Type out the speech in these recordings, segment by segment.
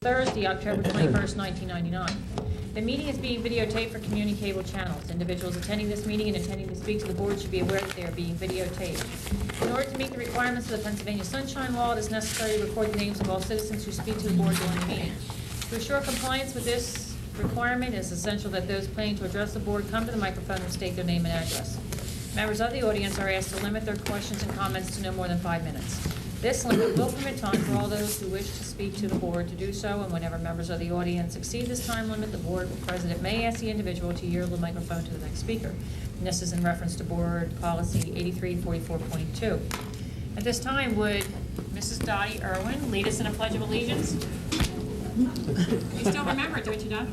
Thursday, October 21st, 1999. The meeting is being videotaped for community cable channels. Individuals attending this meeting and intending to speak to the board should be aware that they are being videotaped. In order to meet the requirements of the Pennsylvania Sunshine Law, it is necessary to record the names of all citizens who speak to the board during the meeting. To assure compliance with this requirement, it is essential that those planning to address the board come to the microphone and state their name and address. Members of the audience are asked to limit their questions and comments to no more than 5 minutes. This limit will permit time for all those who wish to speak to the board to do so, and whenever members of the audience exceed this time limit, the board president may ask the individual to yield the microphone to the next speaker. And this is in reference to board policy 8344.2. At this time, would Mrs. Dottie Irwin lead us in a pledge of allegiance? You still remember it, don't you, Dot?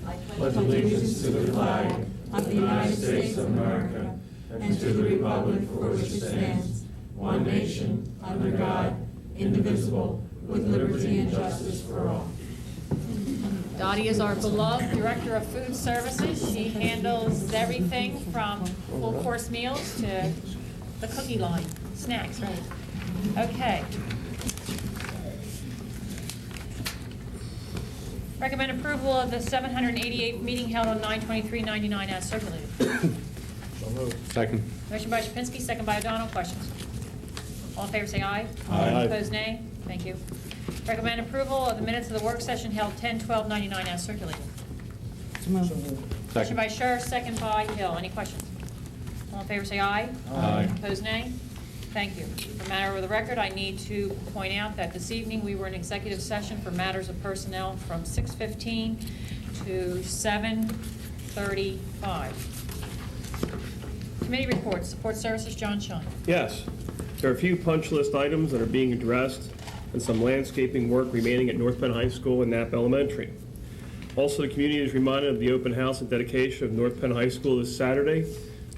I pledge allegiance to the flag of the United States of America and to the republic for which it stands, one nation, under God, indivisible, with liberty and justice for all. Dottie is our beloved Director of Food Services. She handles everything from full course meals to the cookie line, snacks, right? Okay. Recommend approval of the 788th meeting held on 9/23/99 as circulated. So moved. Second. Motion by Shapinsky, second by O'Donnell. Questions? All in favor say aye. Aye. Opposed, nay. Thank you. Recommend approval of the minutes of the work session held 10/12/99 as circulated. Motion Second. by Scher, second by Hill. Any questions? All in favor say aye. Aye. Opposed, nay. Thank you. For matter of the record, I need to point out that this evening we were in executive session for matters of personnel from 6:15 to 7:35. Committee reports. Support Services, John Shine. Yes. There are a few punch list items that are being addressed and some landscaping work remaining at North Penn High School and Knapp Elementary. Also, the community is reminded of the open house and dedication of North Penn High School this Saturday,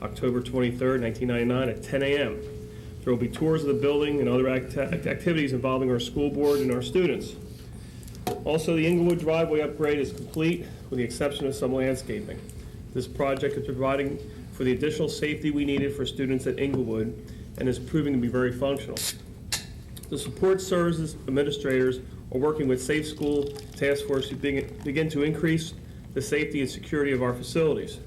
October 23rd, 1999 at 10 a.m. There will be tours of the building and other activities involving our school board and our students. Also, the Inglewood driveway upgrade is complete with the exception of some landscaping. This project is providing for the additional safety we needed for students at Inglewood and is proving to be very functional. The support services administrators are working with Safe School Task Force to begin to increase the safety and security of our facilities.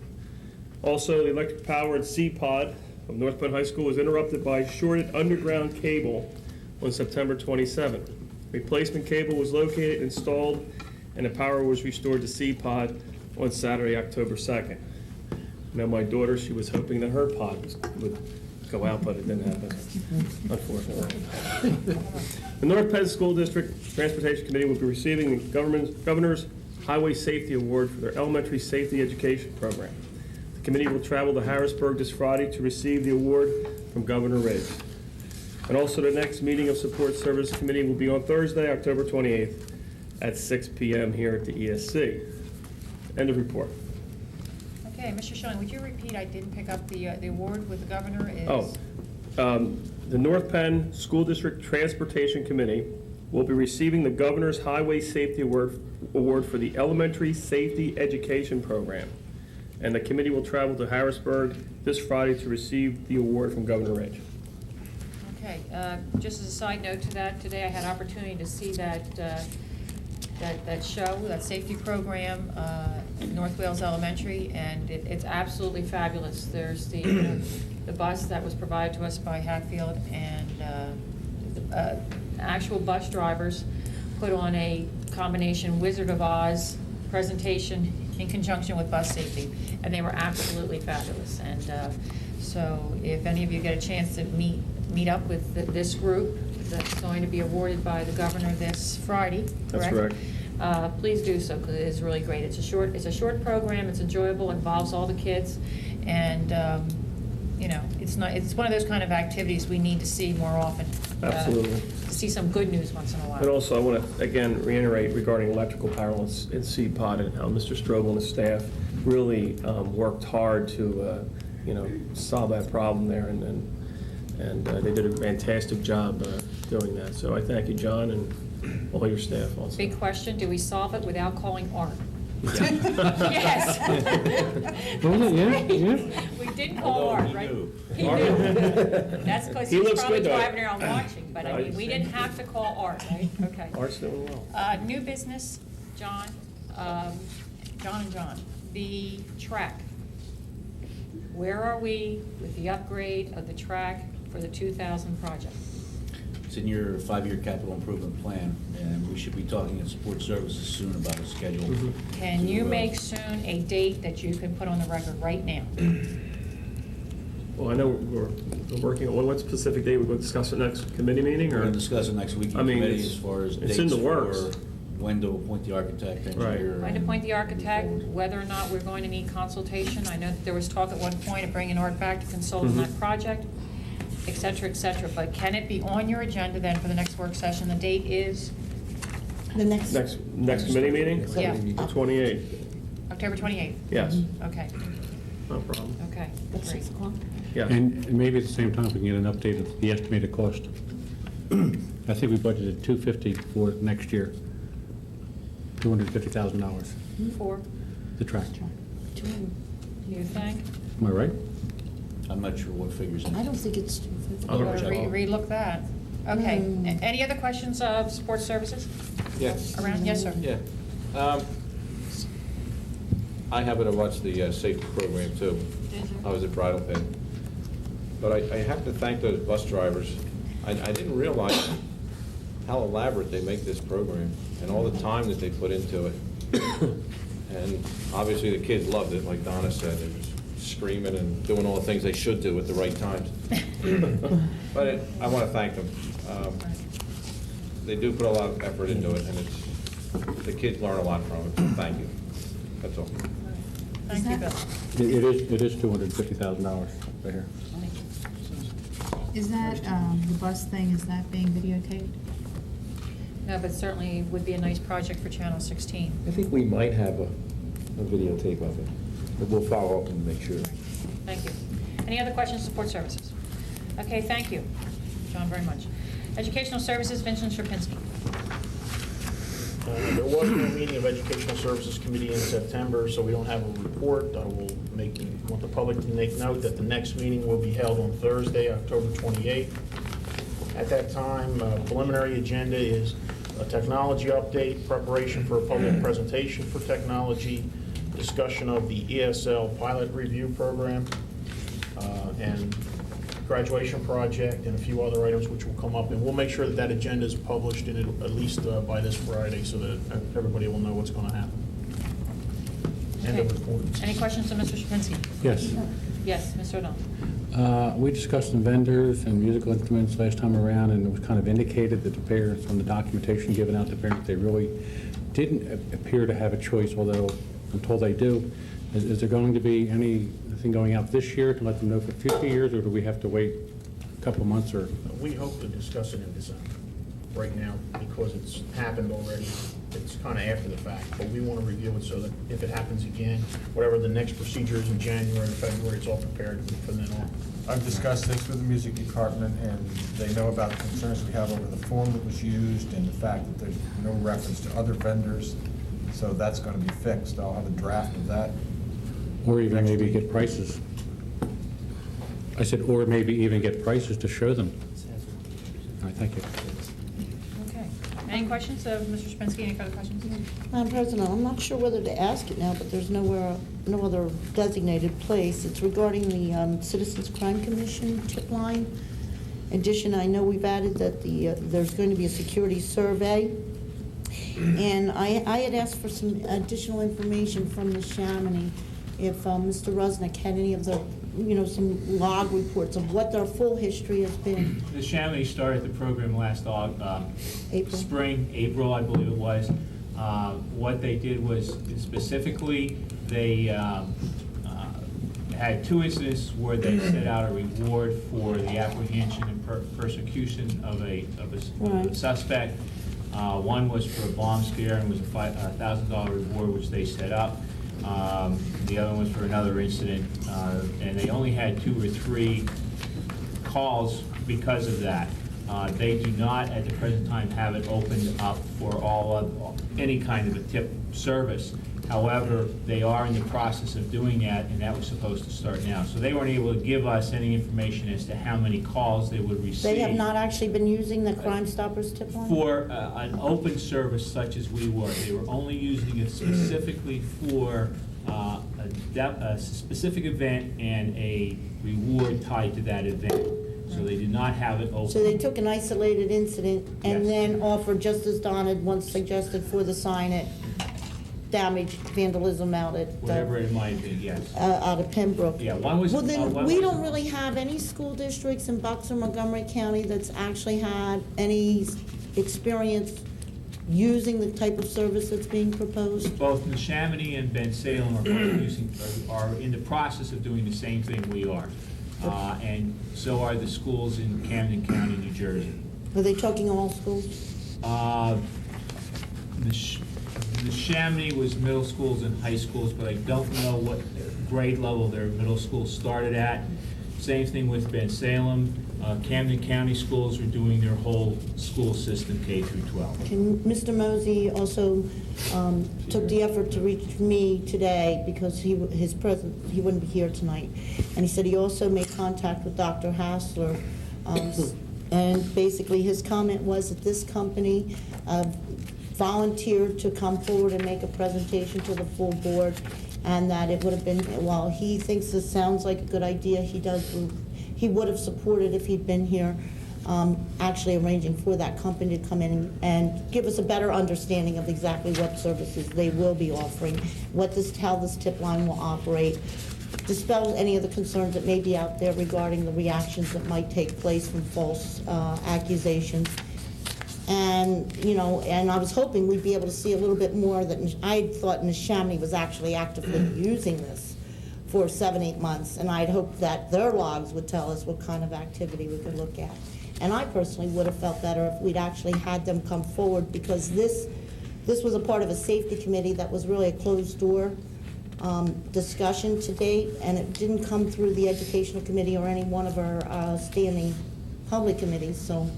Also, the electric powered C-Pod of North Penn High School was interrupted by shorted underground cable on September 27th. Replacement cable was located and installed, and the power was restored to C-Pod on Saturday, October 2nd. Now, my daughter, she was hoping that her pod would go out, but it didn't happen, unfortunately. The North Penn School District Transportation Committee will be receiving the Governor's Highway Safety Award for their elementary safety education program. The committee will travel to Harrisburg this Friday to receive the award from Governor Riggs. And also the next meeting of Support Service Committee will be on Thursday, October 28th at 6 p.m. here at the ESC. End of report. Okay, Mr. Schoen, would you repeat? I didn't pick up the award with the governor is... The North Penn School District Transportation Committee will be receiving the Governor's Highway Safety Award for the Elementary Safety Education Program. And the committee will travel to Harrisburg this Friday to receive the award from Governor Ridge. Okay, just as a side note to that, today I had opportunity to see that show, that safety program at North Wales Elementary, and it's absolutely fabulous. There's the bus that was provided to us by Hatfield, and actual bus drivers put on a combination Wizard of Oz presentation in conjunction with bus safety, and they were absolutely fabulous. And so if any of you get a chance to meet up with this group that's going to be awarded by the governor this Friday, correct? That's correct. Please do so, because it is really great. It's a short program. It's enjoyable. Involves all the kids, and you know, it's one of those kind of activities we need to see more often. Absolutely. To see some good news once in a while. And also, I want to again reiterate regarding electrical power in C-Pod and how Mr. Strobel and his staff really worked hard to solve that problem there, and they did a fantastic job doing that. So I thank you, John, and all your staff also. Big question: do we solve it without calling Art? Yes. Was it? Yeah. We didn't call Although Art, he right? knew. He knew. That's because He he's looks probably good, though. driving around watching, but I mean, we didn't have to call Art, right? Okay. Art's doing well. New business, John, John, the track. Where are we with the upgrade of the track for the 2000 project? It's in your 5-year capital improvement plan, and we should be talking at Support Services soon about a schedule. Can you make soon a date that you can put on the record right now? Well, I know we're working on, what specific date we're going to discuss at next committee meeting, We're or? going to discuss it next week in I mean, committee it's- as far as it's dates in the for works. when to appoint the architect, engineer. When to appoint the and architect, move forward. whether or not we're going to need consultation. I know that there was talk at one point of bringing Art back to consult on that project, et cetera, et cetera. But can it be on your agenda then for the next work session? The date is The next. Next committee meeting? Yeah. The 28th, October 28th. yes, Okay, no problem, okay, At great. 6 o'clock. yeah. And maybe at the same time, we can get an update of the estimated cost. I think we budgeted $250 for next year, $250,000, For, the track. you think? Am I right? I'm not sure what figures. I don't think it's. I'll You double gotta check. relook that. Okay, Mm. Any other questions of support services Yes. around? Yes, sir. Yeah. I happen to watch the safety program too. Did you? I was at Bridle Pin. But I have to thank those bus drivers. I didn't realize how elaborate they make this program and all the time that they put into it. And obviously the kids loved it, like Donna said. They were screaming and doing all the things they should do at the right times. But I want to thank them. They do put a lot of effort into it, and the kids learn a lot from it. Thank you. That's all. Thank you, Bill. It is $250,000 right here. Is that, the bus thing, is that being videotaped? No, but certainly would be a nice project for Channel 16. I think we might have a videotape of it, but we'll follow up and make sure. Thank you. Any other questions, support services? Okay, thank you, John, very much. Educational Services, Vincent Sierpinski. There was no meeting of Educational Services Committee in September, so we don't have a report. I will want the public to make note that the next meeting will be held on Thursday, October 28th. At that time, preliminary agenda is a technology update, preparation for a public presentation for technology, discussion of the ESL pilot review program, and graduation project, and a few other items which will come up. And we'll make sure that that agenda is published in at least by this Friday, so that everybody will know what's going to happen. End of Okay. report. Any questions of Mr. Sierpinski? Yes. Yes, Mr. O'Donnell. We discussed some vendors and musical instruments last time around, and it was kind of indicated that the parents, from the documentation given out to parents, they really didn't appear to have a choice, although I'm told they do. Is there going to be anything going out this year to let them know for future years, or do we have to wait a couple of months? Or We hope to discuss it in December, right now, because it's happened already. It's kind of after the fact, but we want to review it so that if it happens again, whatever the next procedure is in January or February, it's all prepared from then on. I've discussed this with the music department, and they know about the concerns we have over the form that was used and the fact that there's no reference to other vendors, so that's going to be fixed. I'll have a draft of that. Or even Next maybe week. get prices. I said, or maybe even get prices to show them. All right, thank you. Okay. Any questions of Mr. Sierpinski? Any further questions? Madam President, I'm not sure whether to ask it now, but there's no other designated place. It's regarding the Citizens Crime Commission tip line. In addition, I know we've added that there's going to be a security survey. And I had asked for some additional information from the Chamonix, if Mr. Rusnick had any of the, some log reports of what their full history has been. The Chamonix started the program last April, I believe it was. What they did was specifically, they had 2 incidents where they set out a reward for the apprehension and persecution of a Right. suspect. One was for a bomb scare and was a $1,000 reward, which they set up. The other one was for another incident, and they only had 2 or 3 calls because of that. They do not, at the present time, have it opened up for any kind of a tip service. However, they are in the process of doing that, and that was supposed to start now. So they weren't able to give us any information as to how many calls they would receive. They have not actually been using the Crime Stoppers tip line? For an open service such as we were. They were only using it specifically for a specific event and a reward tied to that event. So they did not have it open. So they took an isolated incident and Yes. then offered, just as Don had once suggested, for the sign at damage, vandalism out at, Whatever it might be, yes. out of Pembroke. Yeah, one was. Well, then, one we was- don't really have any school districts in Bucks or Montgomery County that's actually had any experience using the type of service that's being proposed. Both Neshaminy and Ben Salem are in the process of doing the same thing we are. And so are the schools in Camden County, New Jersey. Are they talking all schools? The Neshaminy was middle schools and high schools, but I don't know what grade level their middle school started at. Same thing with Ben Salem. Camden County schools are doing their whole school system K through 12. And Mr. Mosey also took the effort to reach me today because he wouldn't be here tonight. And he said he also made contact with Dr. Hassler. And basically his comment was that this company volunteered to come forward and make a presentation to the full board, and that it would have been, while he thinks this sounds like a good idea, he would have supported if he'd been here, actually arranging for that company to come in and give us a better understanding of exactly what services they will be offering, how this tip line will operate, dispel any of the concerns that may be out there regarding the reactions that might take place from false accusations. And, and I was hoping we'd be able to see a little bit more that, I thought Neshaminy was actually actively using this for 7-8 months, and I'd hoped that their logs would tell us what kind of activity we could look at. And I personally would have felt better if we'd actually had them come forward, because this was a part of a safety committee that was really a closed-door discussion to date, and it didn't come through the educational committee or any one of our standing public committees. So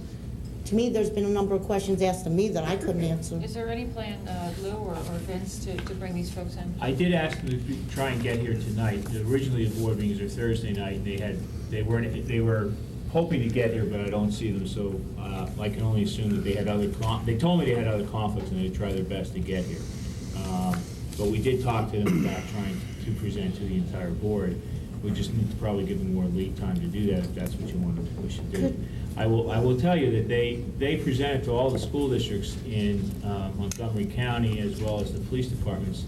to me, there's been a number of questions asked of me that I couldn't answer. Is there any plan, Lou or Vince, to bring these folks in? I did ask them to try and get here tonight. Originally, the board meetings are Thursday night, and they were hoping to get here, but I don't see them, so I can only assume that they had they told me they had other conflicts, and they'd try their best to get here. But we did talk to them about trying to present to the entire board. We just need to probably give them more lead time to do that, if that's what you want to push to do. I will tell you that they presented to all the school districts in Montgomery County, as well as the police departments,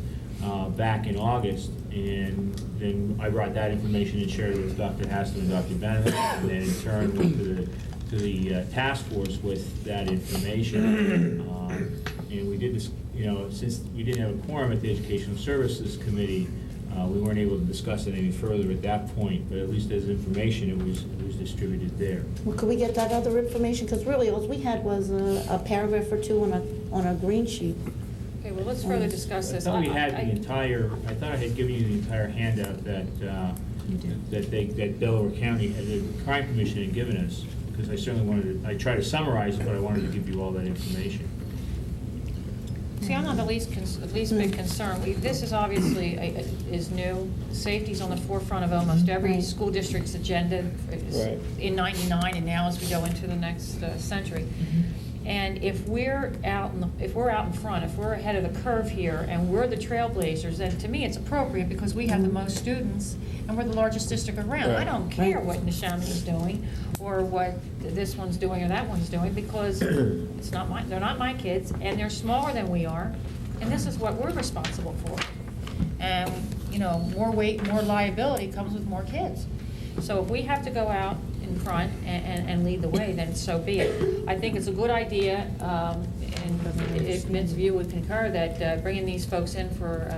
back in August, and then I brought that information and shared it with Dr. Hassler and Dr. Benedict, and then in turn went to the task force with that information. And we did this, since we didn't have a quorum at the Educational Services Committee, we weren't able to discuss it any further at that point, but at least as information, it was distributed there. Well, could we get that other information? Because really, all we had was a paragraph or two on a green sheet. Okay, well, let's further discuss this. I thought we had I thought I had given you the entire handout that Delaware County, the Crime Commission had given us, because I certainly I tried to summarize it, but I wanted to give you all that information. See, I'm not the least bit concerned. This is obviously is new. Safety's on the forefront of almost every school district's agenda in '99, and now as we go into the next century. And if we're out in front, if we're ahead of the curve here, and we're the trailblazers, then to me it's appropriate, because we have the most students and we're the largest district around. I don't care what Neshamine's doing or what this one's doing or that one's doing, because it's not they're not my kids, and they're smaller than we are, and this is what we're responsible for. And more weight, more liability comes with more kids. So if we have to go out in front and lead the way, then so be it. I think it's a good idea, and if Vince View would concur, that bringing these folks in for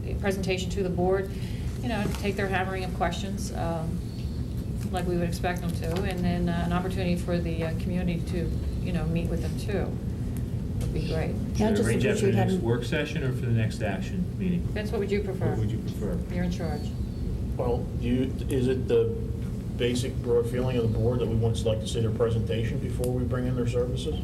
a presentation to the board, take their hammering of questions, like we would expect them to, and then an opportunity for the community to, meet with them too, would be great. Should I arrange that for the next work session or for the next action meeting? Vince, what would you prefer? What would you prefer? You're in charge. Well, is it the basic broad feeling of the board that we want to like to see their presentation before we bring in their services?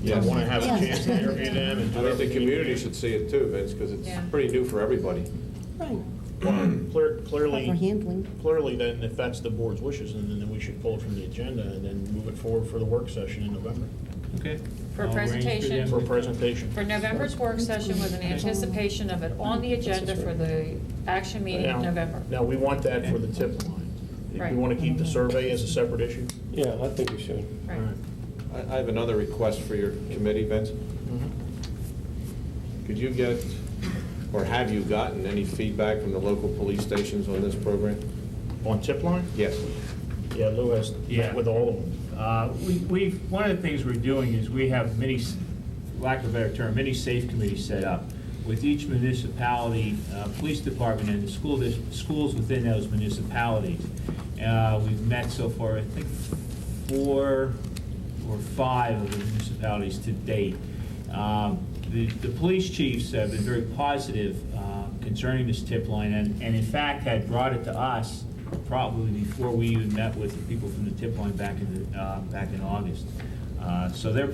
Yes. want to have a Yes. chance to interview them and do I think the everything. community should see it too, Vince, because it's Yeah. pretty new for everybody. Right. Clearly, Proper handling. clearly, then, if that's the board's wishes, then we should pull it from the agenda and then move it forward for the work session in November, Okay. For I'll arrange presentation. them. for a presentation. For November's work session with an anticipation of it on the agenda for the action meeting in Now- November. Now, we want that for the tip line. Right. We want to keep the survey as a separate issue? Yeah, I think we should. Right. I have another request for your committee, Vince. Could you get, or have you gotten any feedback from the local police stations on this program? On tip line? Yes. Yeah, Lou has Yeah. met with all of them. One of the things we're doing is we have many, lack of a better term, many safe committees set up with each municipality, police department, and the schools within those municipalities. We've met so far, I think, 4 or 5 of the municipalities to date. The police chiefs have been very positive concerning this tip line, and in fact had brought it to us probably before we even met with the people from the tip line back in August. So they're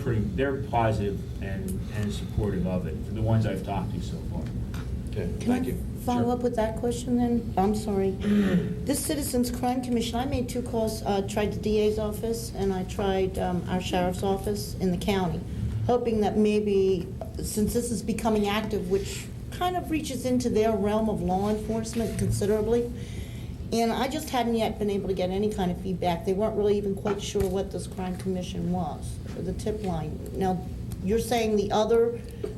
positive and supportive of it, the ones I've talked to so far. Okay, Can thank I you. follow up with that question then? I'm sorry. This Citizens Crime Commission, I made 2 calls, tried the DA's office and I tried our sheriff's office in the county, hoping that maybe, since this is becoming active, which kind of reaches into their realm of law enforcement considerably, and I just hadn't yet been able to get any kind of feedback. They weren't really even quite sure what this crime commission was, or the tip line. Now, you're saying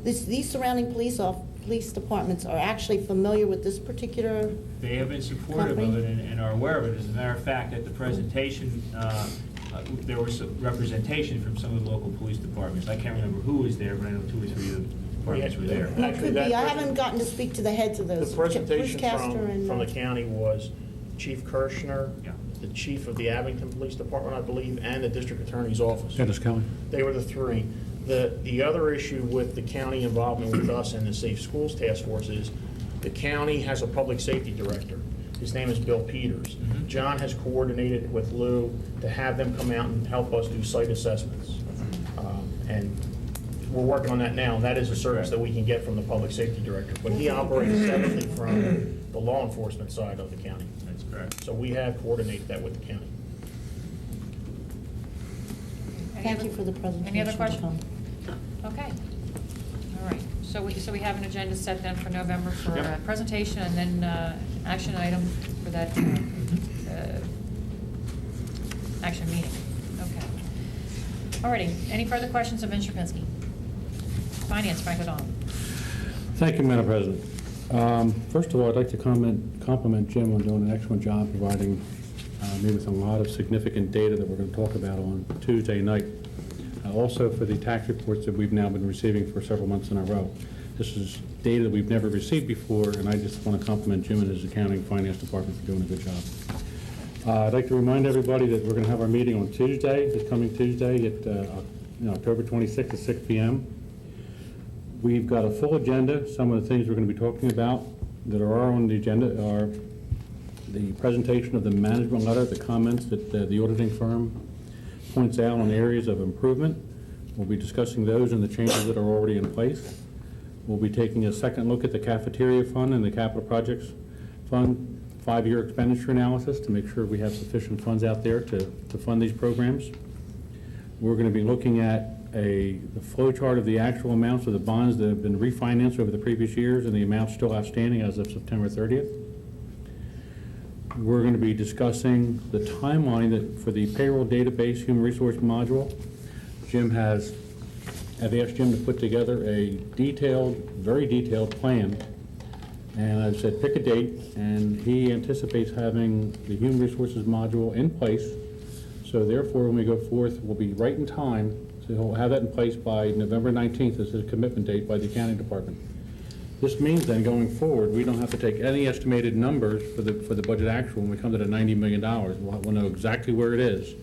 these surrounding police departments are actually familiar with this particular They have been supportive of it and are aware of it. As a matter of fact, at the presentation, there was some representation from some of the local police departments. I can't remember who was there, but I know 2 or 3 of the departments were there. Well, it Actually, could that be. I present- haven't gotten to speak to the heads of The those. Bruce presentation Castor and, from the county was Chief Kirshner, Yeah. the chief of the Abington Police Department, I believe, and the district attorney's office. Dennis Kelly. They were the 3. The other issue with the county involvement with us and the Safe Schools Task Force is the county has a public safety director. His name is Bill Peters. John has coordinated with Lou to have them come out and help us do site assessments. And we're working on that now, and that is a service that we can get from the public safety director. But he operates separately from the law enforcement side of the county. That's correct. So we have coordinated that with the county. thank you for the presentation. Any other questions? Tom. Okay. All right. So we have an agenda set then for November for Yep. presentation and then action item for that action meeting. Okay. All righty. Any further questions of Vince Rapinski? Finance, Frank O'Donnell. Thank you, Madam President. First of all, I'd like to compliment Jim on doing an excellent job providing me with a lot of significant data that we're going to talk about on Tuesday night. Also for the tax reports that we've now been receiving for several months in a row. This is data that we've never received before, and I just want to compliment Jim and his accounting finance department for doing a good job. I'd like to remind everybody that we're going to have our meeting on Tuesday, this coming Tuesday at October 26th at 6 p.m. We've got a full agenda. Some of the things we're going to be talking about that are on the agenda are the presentation of the management letter, the comments that the auditing firm points out on areas of improvement. We'll be discussing those and the changes that are already in place. We'll be taking a second look at the cafeteria fund and the capital projects fund 5-year expenditure analysis to make sure we have sufficient funds out there to fund these programs. We're going to be looking at the flow chart of the actual amounts of the bonds that have been refinanced over the previous years and the amounts still outstanding as of September 30th. We're going to be discussing the timeline for the payroll database human resource module. I've asked Jim to put together a very detailed plan, and I've said pick a date, and he anticipates having the human resources module in place. So therefore, when we go forth, we'll be right in time, so he'll have that in place by November 19th as his commitment date by the accounting department. This means then, going forward, we don't have to take any estimated numbers for the budget actual when we come to the $90 million. We'll know exactly where it is,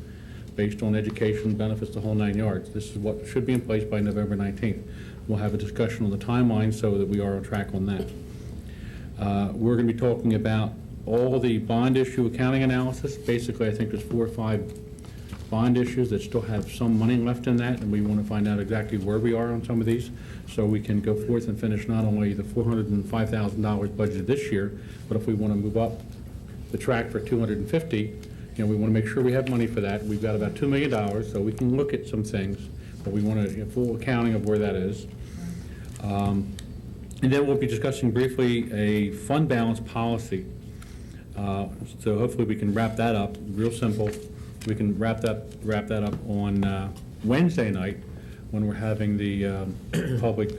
based on education, benefits, the whole 9 yards. This is what should be in place by November 19th. We'll have a discussion on the timeline so that we are on track on that. We're going to be talking about all the bond issue accounting analysis. Basically, I think there's 4 or 5 bond issues that still have some money left in that, and we want to find out exactly where we are on some of these, so we can go forth and finish not only the $405,000 budgeted this year, but if we want to move up the track for 250, we want to make sure we have money for that. We've got about $2 million, so we can look at some things, but we want a full accounting of where that is. And then we'll be discussing briefly a fund balance policy. So hopefully we can wrap that up, real simple. We can wrap that up on Wednesday night when we're having the public,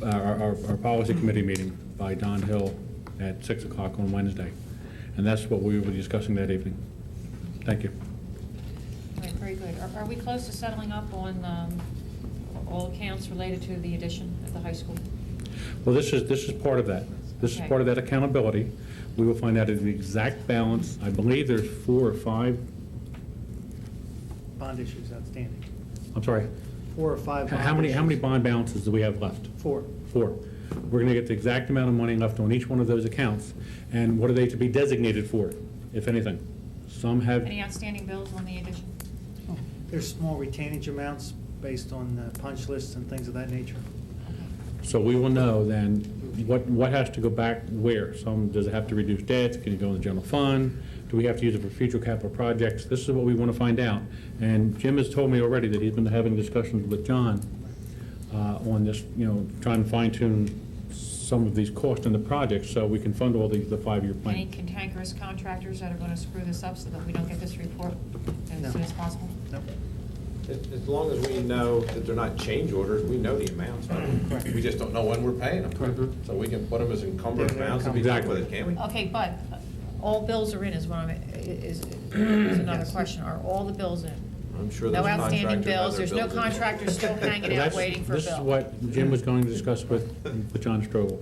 our policy committee meeting by Don Hill at 6 o'clock on Wednesday. And that's what we will be discussing that evening. Thank you. All right, very good. Are we close to settling up on all accounts related to the addition at the high school? Well, this is part of that. This is Okay. part of that accountability. We will find out the exact balance. I believe there's 4 or 5, Bond issues outstanding. I'm sorry, 4 or 5 bond how many issues. bond balances do we have left? 4. 4. We're going to get the exact amount of money left on each one of those accounts, and what are they to be designated for, if anything? Some have, Any outstanding bills on the addition? There's small retainage amounts based on punch lists and things of that nature. so we will know then what has to go back where. Some, does it have to reduce debts? Can it go in the general fund? Do we have to use it for future capital projects? This is what we want to find out. And Jim has told me already that he's been having discussions with John on this, trying to fine tune some of these costs in the project so we can fund all the 5-year plan. Any cantankerous contractors that are going to screw this up so that we don't get this report No. as soon as possible? No. As long as we know that they're not change orders, we know the amounts. We just don't know when we're paying them. So we can put them as encumbered They're amounts and be done with it, can't we? Okay, but all bills are in is what is another Yes. question. Are all the bills in? I'm sure No those outstanding contractors have bills, their there's no bills in. contractors still hanging out That's- waiting for a bill. This is what Jim was going to discuss with John Strobel,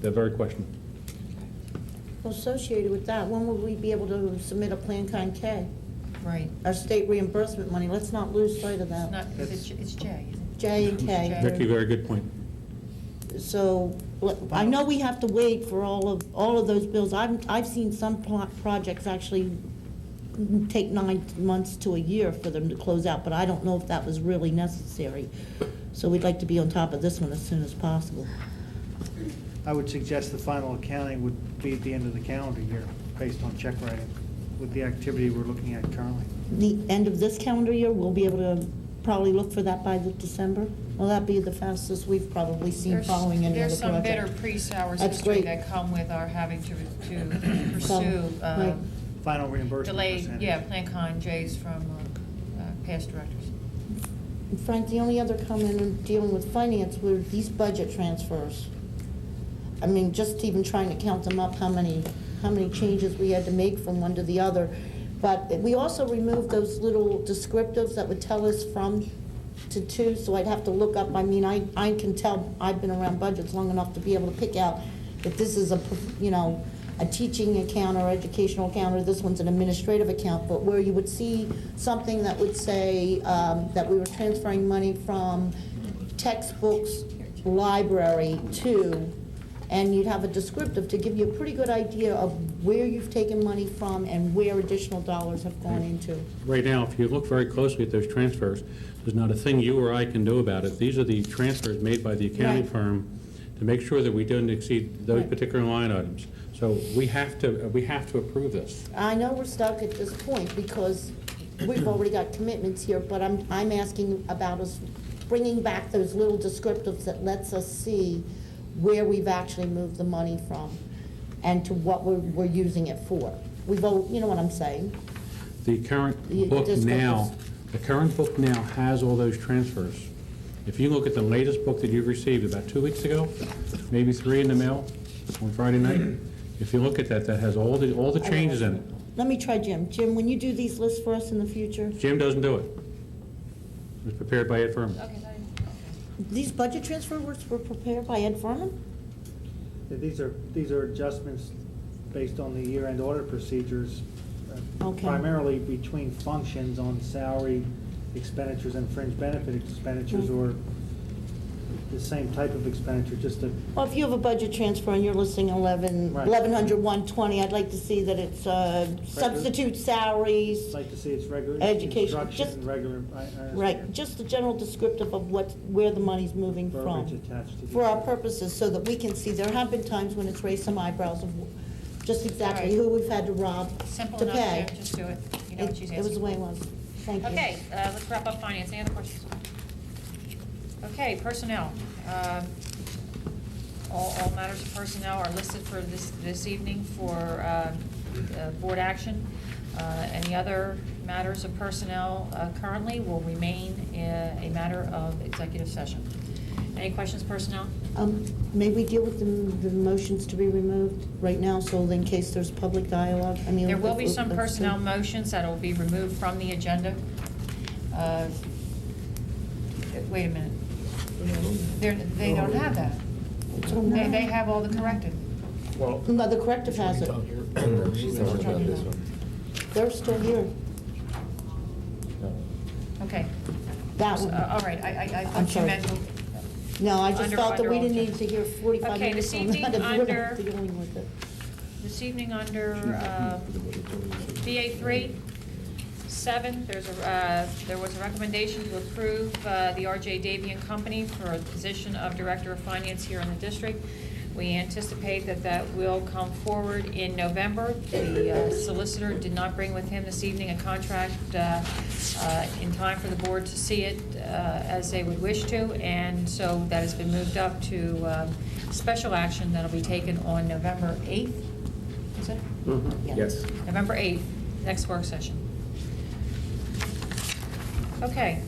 that very question. Well, associated with that, when will we be able to submit a Plan Kind K? Right. Our state reimbursement money, let's not lose sight of It's that. not, it's J, isn't it? J and K. Vicki, very good point. So, I know we have to wait for all of those bills. I've seen some projects actually take 9 months to a year for them to close out, but I don't know if that was really necessary. So we'd like to be on top of this one as soon as possible. I would suggest the final accounting would be at the end of the calendar year, based on check writing, with the activity we're looking at currently. The end of this calendar year, we'll be able to probably look for that by the December? Will that be the fastest we've probably seen There's- following any other There's project? some bitter pre-sours That's history great. that come with our having to pursue Right. Final reimbursement delayed, percentage. Plan Con J's from past directors. And Frank, the only other comment in dealing with finance were these budget transfers. I mean, just even trying to count them up, how many changes we had to make from one to the other. But we also removed those little descriptives that would tell us from to two, so I'd have to look up, I mean, I can tell, I've been around budgets long enough to be able to pick out that this is a teaching account or educational account, or this one's an administrative account, but where you would see something that would say that we were transferring money from textbooks, library to, and you'd have a descriptive to give you a pretty good idea of where you've taken money from and where additional dollars have gone into. Right now, if you look very closely at those transfers, there's not a thing you or I can do about it. These are the transfers made by the accounting Right. firm to make sure that we don't exceed those Right. particular line items. So we have to approve this. I know we're stuck at this point because we've already got commitments here, but I'm asking about us bringing back those little descriptives that lets us see where we've actually moved the money from and to what we're using it for. We've all, you know what I'm saying? The current The book now, descriptives. the current book now has all those transfers. If you look at the latest book that you've received about 2 weeks ago, maybe 3 in the mail on Friday night, if you look at that, that has all the changes in it. Let me try Jim. Jim, when you do these lists for us in the future, Jim doesn't do it. It was prepared by Ed Furman. Okay, these budget transfers were prepared by Ed Furman? These are adjustments based on the year-end audit procedures, Okay. primarily between functions on salary expenditures and fringe benefit expenditures, or the same type of expenditure, just to, Well, if you have a budget transfer and you're listing 1,100, 120, I'd like to see that it's substitute salaries, like to see it's regular Education, instruction, just- regular. right, just the general descriptive of where the money's moving from. Verbiage attached to For our these. purposes, so that we can see, there have been times when it's raised some eyebrows of just exactly All right. who we've had to rob Simple to enough, pay. Jim, just do it. You know what she's It was the asking. way it was. Thank you. Okay, let's wrap up finance. Any other questions? Okay, personnel. All matters of personnel are listed for this evening for board action. Any other matters of personnel currently will remain a matter of executive session. Any questions, personnel? May we deal with the motions to be removed right now, so in case there's public dialogue? I mean, There will be let's- some let's- personnel motions that will be removed from the agenda. Wait a minute. They don't have that. They have all the corrected. Well, No, the corrective has it. She's talking about this one. They're still here. Okay. That So, one. all right, I I'm thought you sorry. meant. No, I just under- felt that under we all didn't need agenda. to hear 45 Okay, minutes this on evening that if we're under- not dealing with it. This evening under BA3, 7, there was a recommendation to approve the R.J. Davy and Company for a position of Director of Finance here in the district. We anticipate that will come forward in November. The solicitor did not bring with him this evening a contract in time for the board to see it as they would wish to, and so that has been moved up to special action that'll be taken on November 8th. Is it? Yeah. Yes. November 8th, next work session. Okay.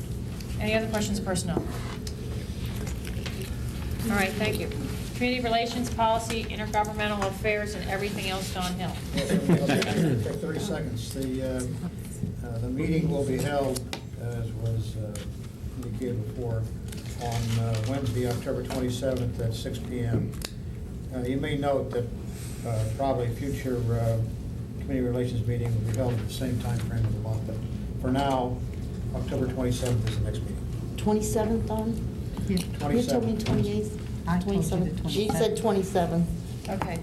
Any other questions, personnel? All right, thank you. Community relations, policy, intergovernmental affairs, and everything else, Don Hill. For 30 seconds. The meeting will be held, as was indicated before, on Wednesday, October 27th at 6 p.m. You may note that probably future community relations meeting will be held at the same time frame of the month, but for now, October 27th is the next meeting. 27th, Don? Yeah. You told me 28th? I told you the 27th. She said 27th. 27th. Okay.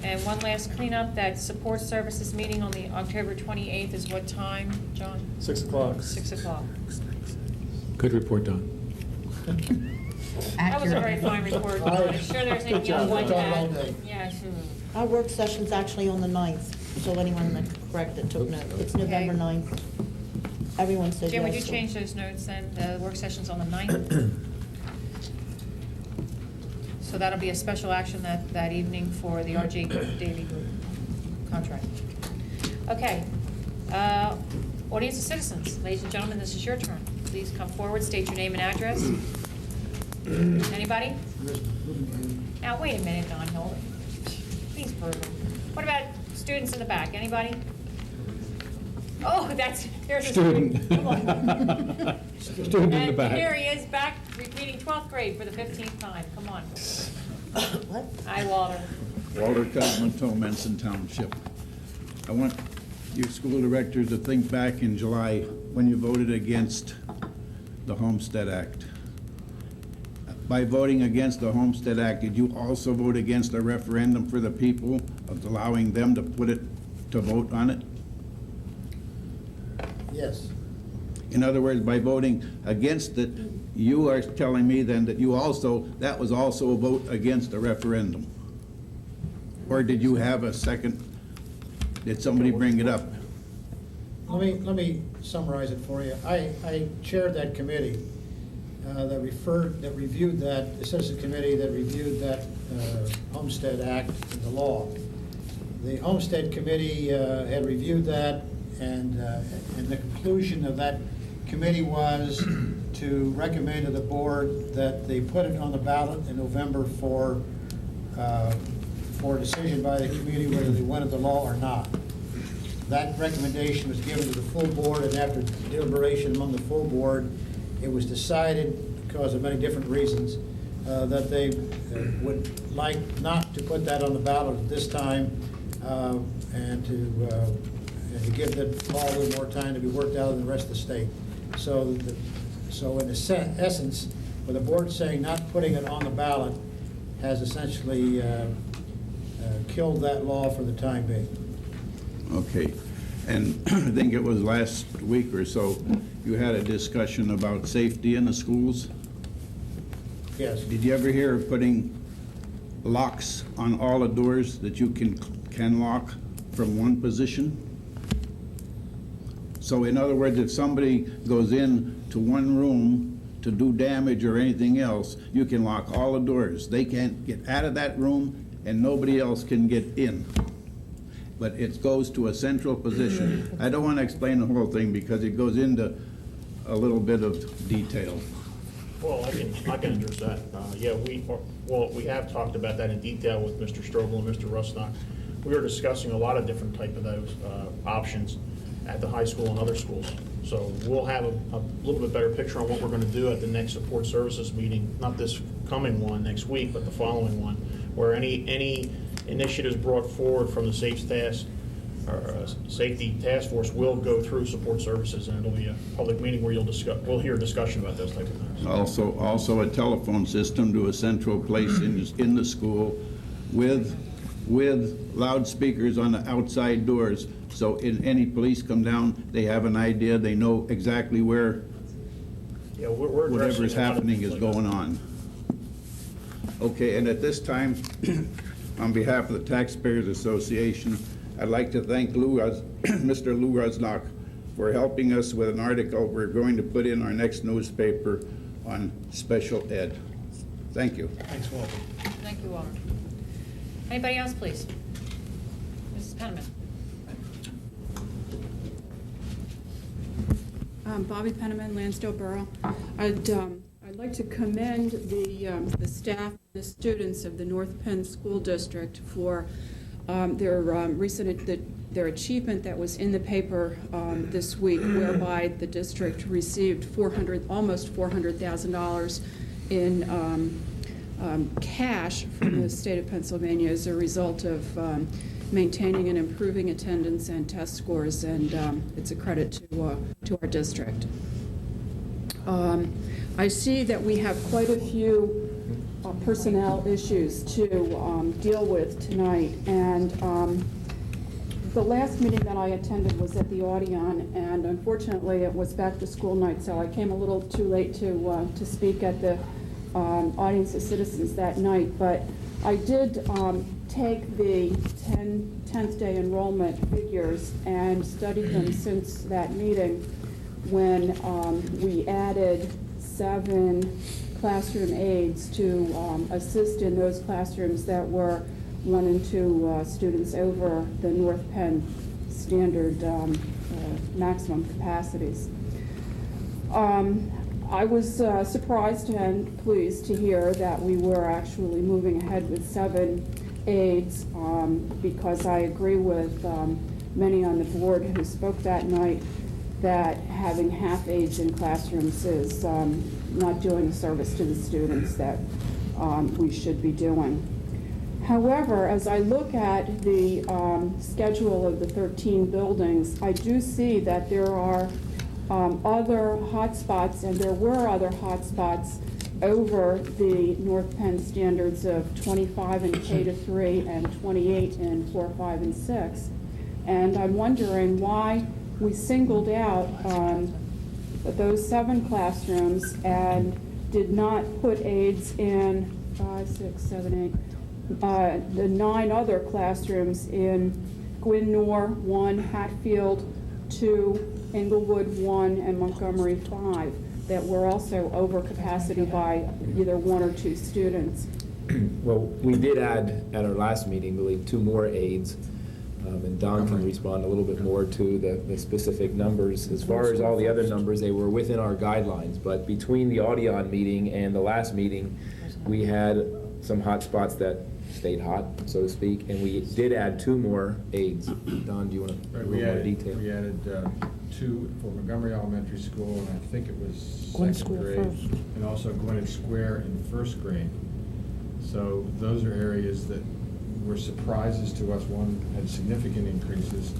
And one last cleanup, that support services meeting on the October 28th is what time, John? 6 o'clock. 6 o'clock. Good report, Don. That was a very fine report. I'm sure there's anything else like Talked all that. day. Yeah, sure. Our work session's actually on the 9th, so anyone that correct it took note. It's November Okay. 9th. Everyone said yes. Jim, would you so- change those notes then? The work session's on the 9th? So that'll be a special action that evening for the R.J. Davy Group contract. Okay. Audience of citizens. Ladies and gentlemen, this is your turn. Please come forward, state your name and address. Anybody? Now, wait a minute, Don Hill. Please, Virgil. What about students in the back? Anybody? Oh, there's a student. Come on. Student in the back. And here he is, back, repeating 12th grade for the 15th time. Come on. What? Hi, Walter. Walter Cosmo, Menson Township. I want you school directors to think back in July when you voted against the Homestead Act. By voting against the Homestead Act, did you also vote against a referendum for the people of allowing them to to vote on it? Yes. In other words, by voting against it, you are telling me then that that was also a vote against a referendum? Or did you have a second, did somebody bring it up? Let me summarize it for you. I chaired that committee that reviewed that, the Citizen Committee that reviewed that Homestead Act and the law. The Homestead Committee had reviewed that, and the conclusion of that committee was to recommend to the board that they put it on the ballot in November for a decision by the committee whether they wanted the law or not. That recommendation was given to the full board, and after deliberation among the full board, it was decided, because of many different reasons, that they would like not to put that on the ballot at this time, and to give the law a little more time to be worked out in the rest of the state. So in essence, But the board saying not putting it on the ballot has essentially killed that law for the time being. Okay. And I think it was last week or so, you had a discussion about safety in the schools. Yes. Did you ever hear of putting locks on all the doors that you can lock from one position? So in other words, if somebody goes in to one room to do damage or anything else, you can lock all the doors. They can't get out of that room and nobody else can get in. But it goes to a central position. I don't want to explain the whole thing because it goes into a little bit of detail. Well, I can address that. Yeah, we have talked about that in detail with Mr. Strobel and Mr. Rusnak. We were discussing a lot of different type of those options at the high school and other schools. So we'll have a little bit better picture on what we're going to do at the next support services meeting, not this coming one next week, but the following one, where any initiatives brought forward from the safety task force will go through support services, and it'll be a public meeting where we'll hear discussion about those type of things. Also a telephone system to a central place in the school with loudspeakers on the outside doors. So if any police come down, they have an idea, they know exactly where whatever is happening is going on. Okay, and at this time, on behalf of the Taxpayers Association, I'd like to thank Mr. Lou Rusnak for helping us with an article we're going to put in our next newspaper on special ed. Thank you. Thanks, Walter. Thank you, Walter. Anybody else, please? Mrs. Penniman. Bobby Penniman, Lansdale Borough. I'd like to commend the staff, the students of the North Penn School District for their achievement that was in the paper this week, whereby the district received almost $400,000 in cash from the state of Pennsylvania as a result of maintaining and improving attendance and test scores, and it's a credit to our district. I see that we have quite a few personnel issues to deal with tonight, and the last meeting that I attended was at the Audion, and unfortunately it was back to school night, so I came a little too late to speak at the audience of citizens that night, but I did take the 10th day enrollment figures and studied them since that meeting when we added 7 classroom aides to assist in those classrooms that were 1 and 2 students over the North Penn standard maximum capacities. I was surprised and pleased to hear that we were actually moving ahead with 7 aides because I agree with many on the board who spoke that night that having half aides in classrooms is not doing a service to the students that we should be doing. However, as I look at the schedule of the 13 buildings, I do see that there are other hotspots, and there were other hotspots over the North Penn standards of 25 in K-3 and 28 in 4, 5, and 6. And I'm wondering why we singled out those 7 classrooms and did not put aides in 5, 6, 7, 8, the 9 other classrooms in Gwynnor 1, Hatfield 2, Englewood 1, and Montgomery 5 that were also over capacity by either 1 or 2 students. Well, we did add at our last meeting, I believe, 2 more aides, and Don can respond a little bit more to the specific numbers. As far as all the other numbers, they were within our guidelines, but between the Audion meeting and the last meeting, we had some hot spots that stayed hot, so to speak, and we did add 2 more aides. Don, do you want to go into more detail? We added 2 for Montgomery Elementary School, and I think it was Gwinnett second Square grade, first. and also Gwinnett Square in first grade. So those are areas that were surprises to us. One had significant increases.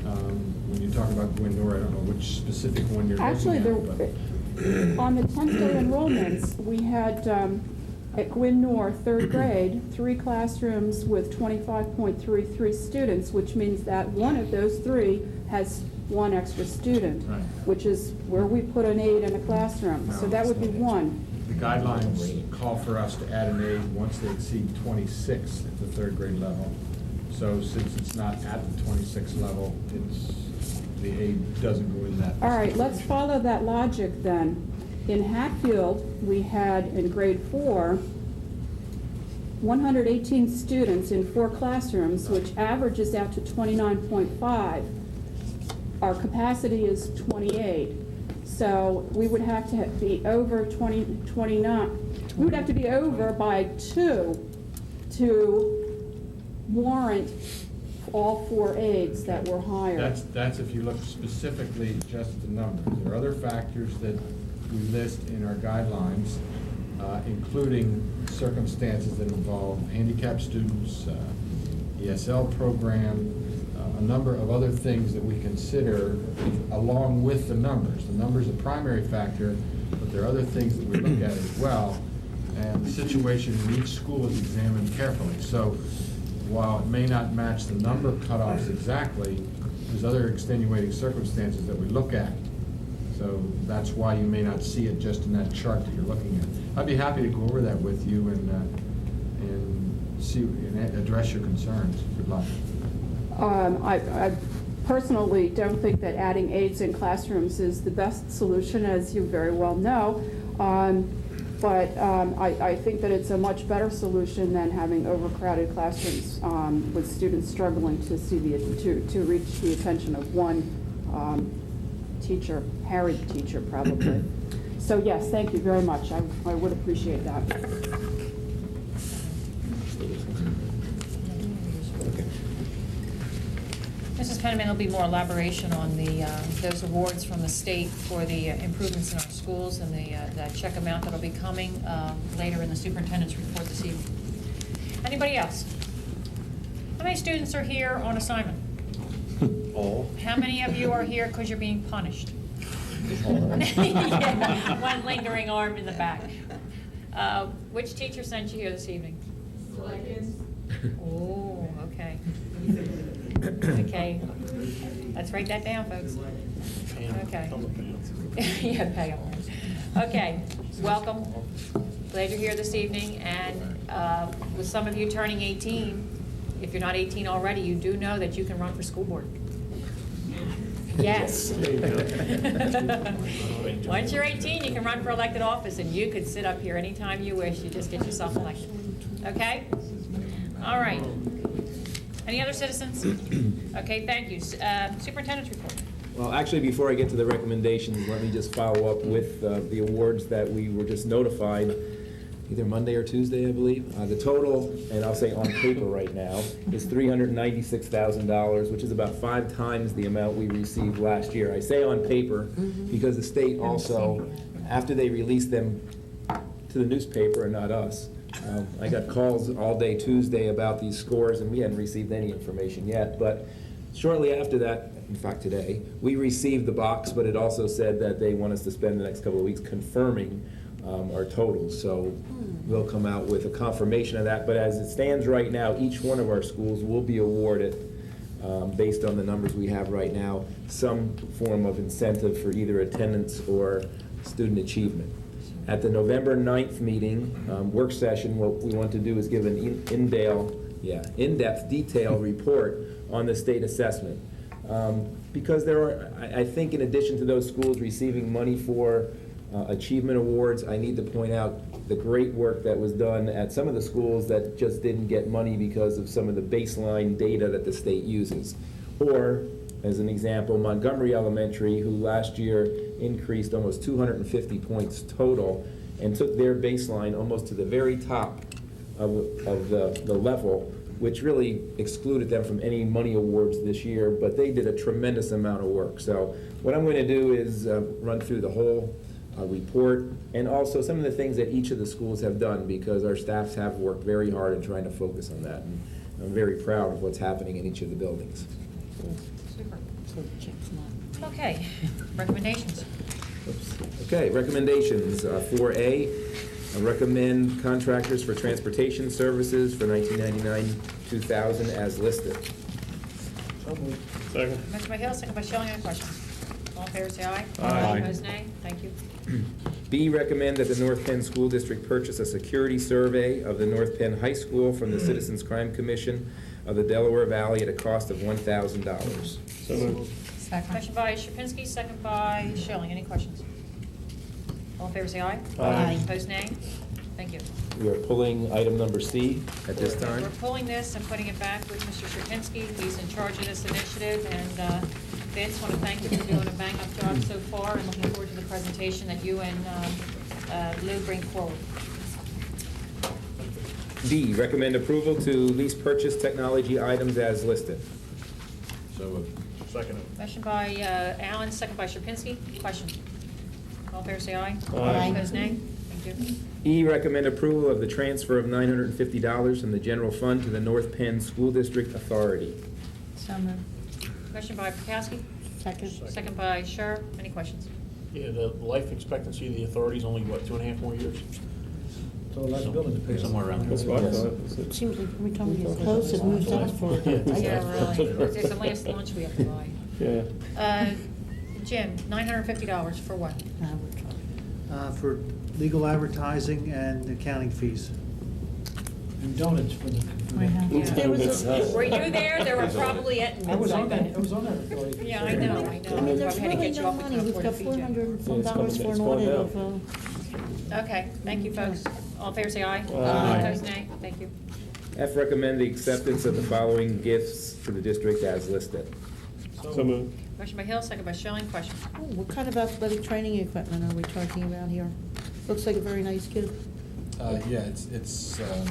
When you talk about Gwynnor, I don't know which specific one you're Actually, looking at. On the 10th day enrollments, we had at Gwynn North, third grade, 3 classrooms with 25.33 students, which means that one of those 3 has 1 extra student, Right. which is where we put an aide in a classroom. So that would be 1. The guidelines call for us to add an aide once they exceed 26 at the third grade level. So since it's not at the 26 level, the aide doesn't go in that. All right, let's follow that logic then. In Hatfield, we had in grade 4, 118 students in 4 classrooms, which averages out to 29.5. Our capacity is 28. So we would have to be over 29. We would have to be over by 2 to warrant all 4 aides that were hired. That's if you look specifically just at the numbers. There are other factors that we list in our guidelines, including circumstances that involve handicapped students, ESL program, a number of other things that we consider along with the numbers. The numbers are a primary factor, but there are other things that we look at as well, and the situation in each school is examined carefully. So while it may not match the number cutoffs exactly, there's other extenuating circumstances that we look at. So that's why you may not see it just in that chart that you're looking at. I'd be happy to go over that with you and see and address your concerns. Good luck. I personally don't think that adding aides in classrooms is the best solution, as you very well know. But I think that it's a much better solution than having overcrowded classrooms with students struggling to reach the attention of one teacher, harried teacher probably. So yes, thank you very much. I would appreciate that. Mrs. Penniman, there'll be more elaboration on those awards from the state for the improvements in our schools and the check amount that'll be coming later in the superintendent's report this evening. Anybody else? How many students are here on assignment? All. How many of you are here because you're being punished? Yeah, one lingering arm in the back. Which teacher sent you here this evening? Oh, okay. Okay, let's write that down, folks. Okay. Yeah, pay them. Okay, welcome. Glad you're here this evening, and with some of you turning 18, if you're not 18 already, you do know that you can run for school board. Yes. Once you're 18, you can run for elected office, and you could sit up here anytime you wish. You just get yourself elected. Okay? All right. Any other citizens? Okay, thank you. Superintendent's report. Well, actually, before I get to the recommendations, let me just follow up with the awards that we were just notified, either Monday or Tuesday, I believe. The total, and I'll say on paper right now, is $396,000, which is about 5 times the amount we received last year. I say on paper because the state also, after they released them to the newspaper and not us, I got calls all day Tuesday about these scores, and we hadn't received any information yet. But shortly after that, in fact today, we received the box, but it also said that they want us to spend the next couple of weeks confirming our totals. So we'll come out with a confirmation of that. But as it stands right now, each one of our schools will be awarded, based on the numbers we have right now, some form of incentive for either attendance or student achievement. At the November 9th meeting, work session, what we want to do is give an in-depth, detailed report on the state assessment. Because there are, I think in addition to those schools receiving money for achievement awards, I need to point out the great work that was done at some of the schools that just didn't get money because of some of the baseline data that the state uses. Or, as an example, Montgomery Elementary, who last year increased almost 250 points total and took their baseline almost to the very top of the level, which really excluded them from any money awards this year, but they did a tremendous amount of work. So what I'm going to do is run through the whole report and also some of the things that each of the schools have done, because our staffs have worked very hard in trying to focus on that. And I'm very proud of what's happening in each of the buildings. Super. Okay, recommendations. Okay, recommendations. 4A, recommend contractors for transportation services for 1999-2000 as listed. Second. Motion by Hill, second by Schilling. Any questions? All in favor, say aye. Aye. Opposed, nay. Thank you. B, recommend that the North Penn School District purchase a security survey of the North Penn High School from the Citizens Crime Commission of the Delaware Valley at a cost of $1,000. So moved. Second. Motion by Shapinsky, second by Schilling. Any questions? All in favor, say aye. Aye. Opposed, nay. Thank you. We are pulling item number C at this time. We're pulling this and putting it back with Mr. Shapinsky. He's in charge of this initiative, and Vince, want to thank you for doing a bang-up job so far, and looking forward to the presentation that you and Lou bring forward. D, recommend approval to lease purchase technology items as listed. So moved. Second. Motion by Allen, second by Shapinsky. Questions? All in favor, say aye. Aye. Opposed, nay. Thank you. E, recommend approval of the transfer of $950 from the general fund to the North Penn School District Authority. So moved. Motion by Prokowski, Second. second by Scher. Any questions? Yeah, the life expectancy of the authority is only, what, 2.5 more years? So last building to pay. Somewhere around That's what I thought. It seems like every time we get close, it moves out for. Yeah, really. It's the last lunch we have to buy. Yeah. Jim, $950 for what? For legal advertising and accounting fees. And donuts for the. We have- Yeah. There was a- Were you there? There were probably I was Entenmann's, I on that, bet. I was on that authority. Yeah, I know. I mean, there's Probably had to really get you no off the money. cuff We've for got the $400 and some Yeah, it's dollars coming- for it's an going audit down. of, Okay, thank you, folks. All in favor, say aye. Aye. Opposed, nay. Thank you. F, recommend the acceptance of the following gifts for the district as listed. So moved. Motion by Hill, second by Schilling. Questions? oh, what kind of athletic training equipment are we talking about here? Looks like a very nice gift. Yeah, it's a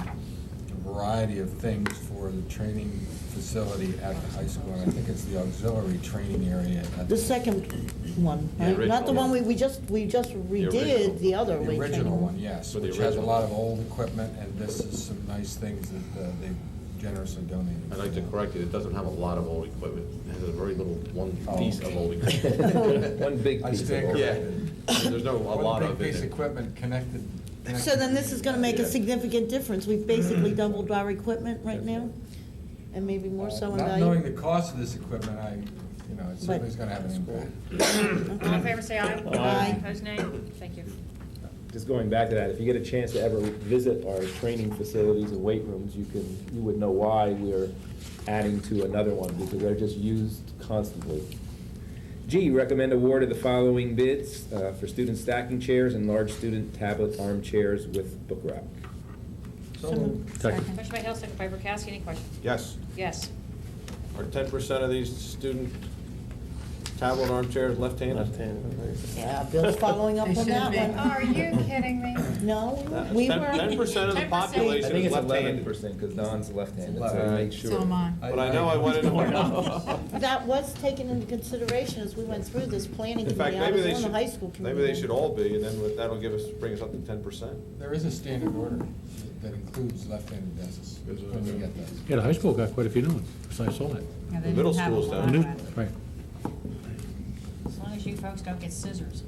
variety of things for the training facility at the high school, and I think it's the auxiliary training area at The second one, The right? Not the original one we just redid, the other The way original training. one, yes, For the which has a original. lot of old equipment, and this is some nice things that they've generously donated. I'd like to correct it, it doesn't have a lot of old equipment. It has a very little, one Oh, piece of okay. old equipment. One big I piece of stand old. Yeah. corrected. There's no, a lot One of big it. piece of equipment connected. So then this is gonna make a Yeah. significant difference. We've basically doubled our equipment right now, and maybe more so in Not knowing value. the cost of this equipment, it certainly is gonna have an impact. All in favor, say aye. Aye. Opposed, nay. Thank you. Just going back to that, if you get a chance to ever visit our training facilities and weight rooms, you would know why we're adding to another one, because they're just used constantly. G, recommend award of the following bids for student stacking chairs and large student tablet armchairs with book rack. So moved. Second. Motion by Hill, second by Prokowski. Any questions? Yes. Yes. Are 10% of these student tablet armchairs left-handed? Left-handed. Yeah, Bill's following up They on should that be. one. Are you kidding me? No, we were. 10% of the 10%. I population think is it's left-handed. 11%, because Don's left-handed, so I Right. make sure. So am I. But I know I went into. That was taken into consideration as we went through this planning In fact, committee. I maybe was they on the should, high school committee. maybe they should all be, and then that'll bring us up to 10%. There is a standard order that includes left-handed desks when you get those. Yeah, the high school got quite a few new ones, so I saw that. Yeah, they The middle didn't have a schools lot don't. of New- it. Right. As long as you folks don't get scissors.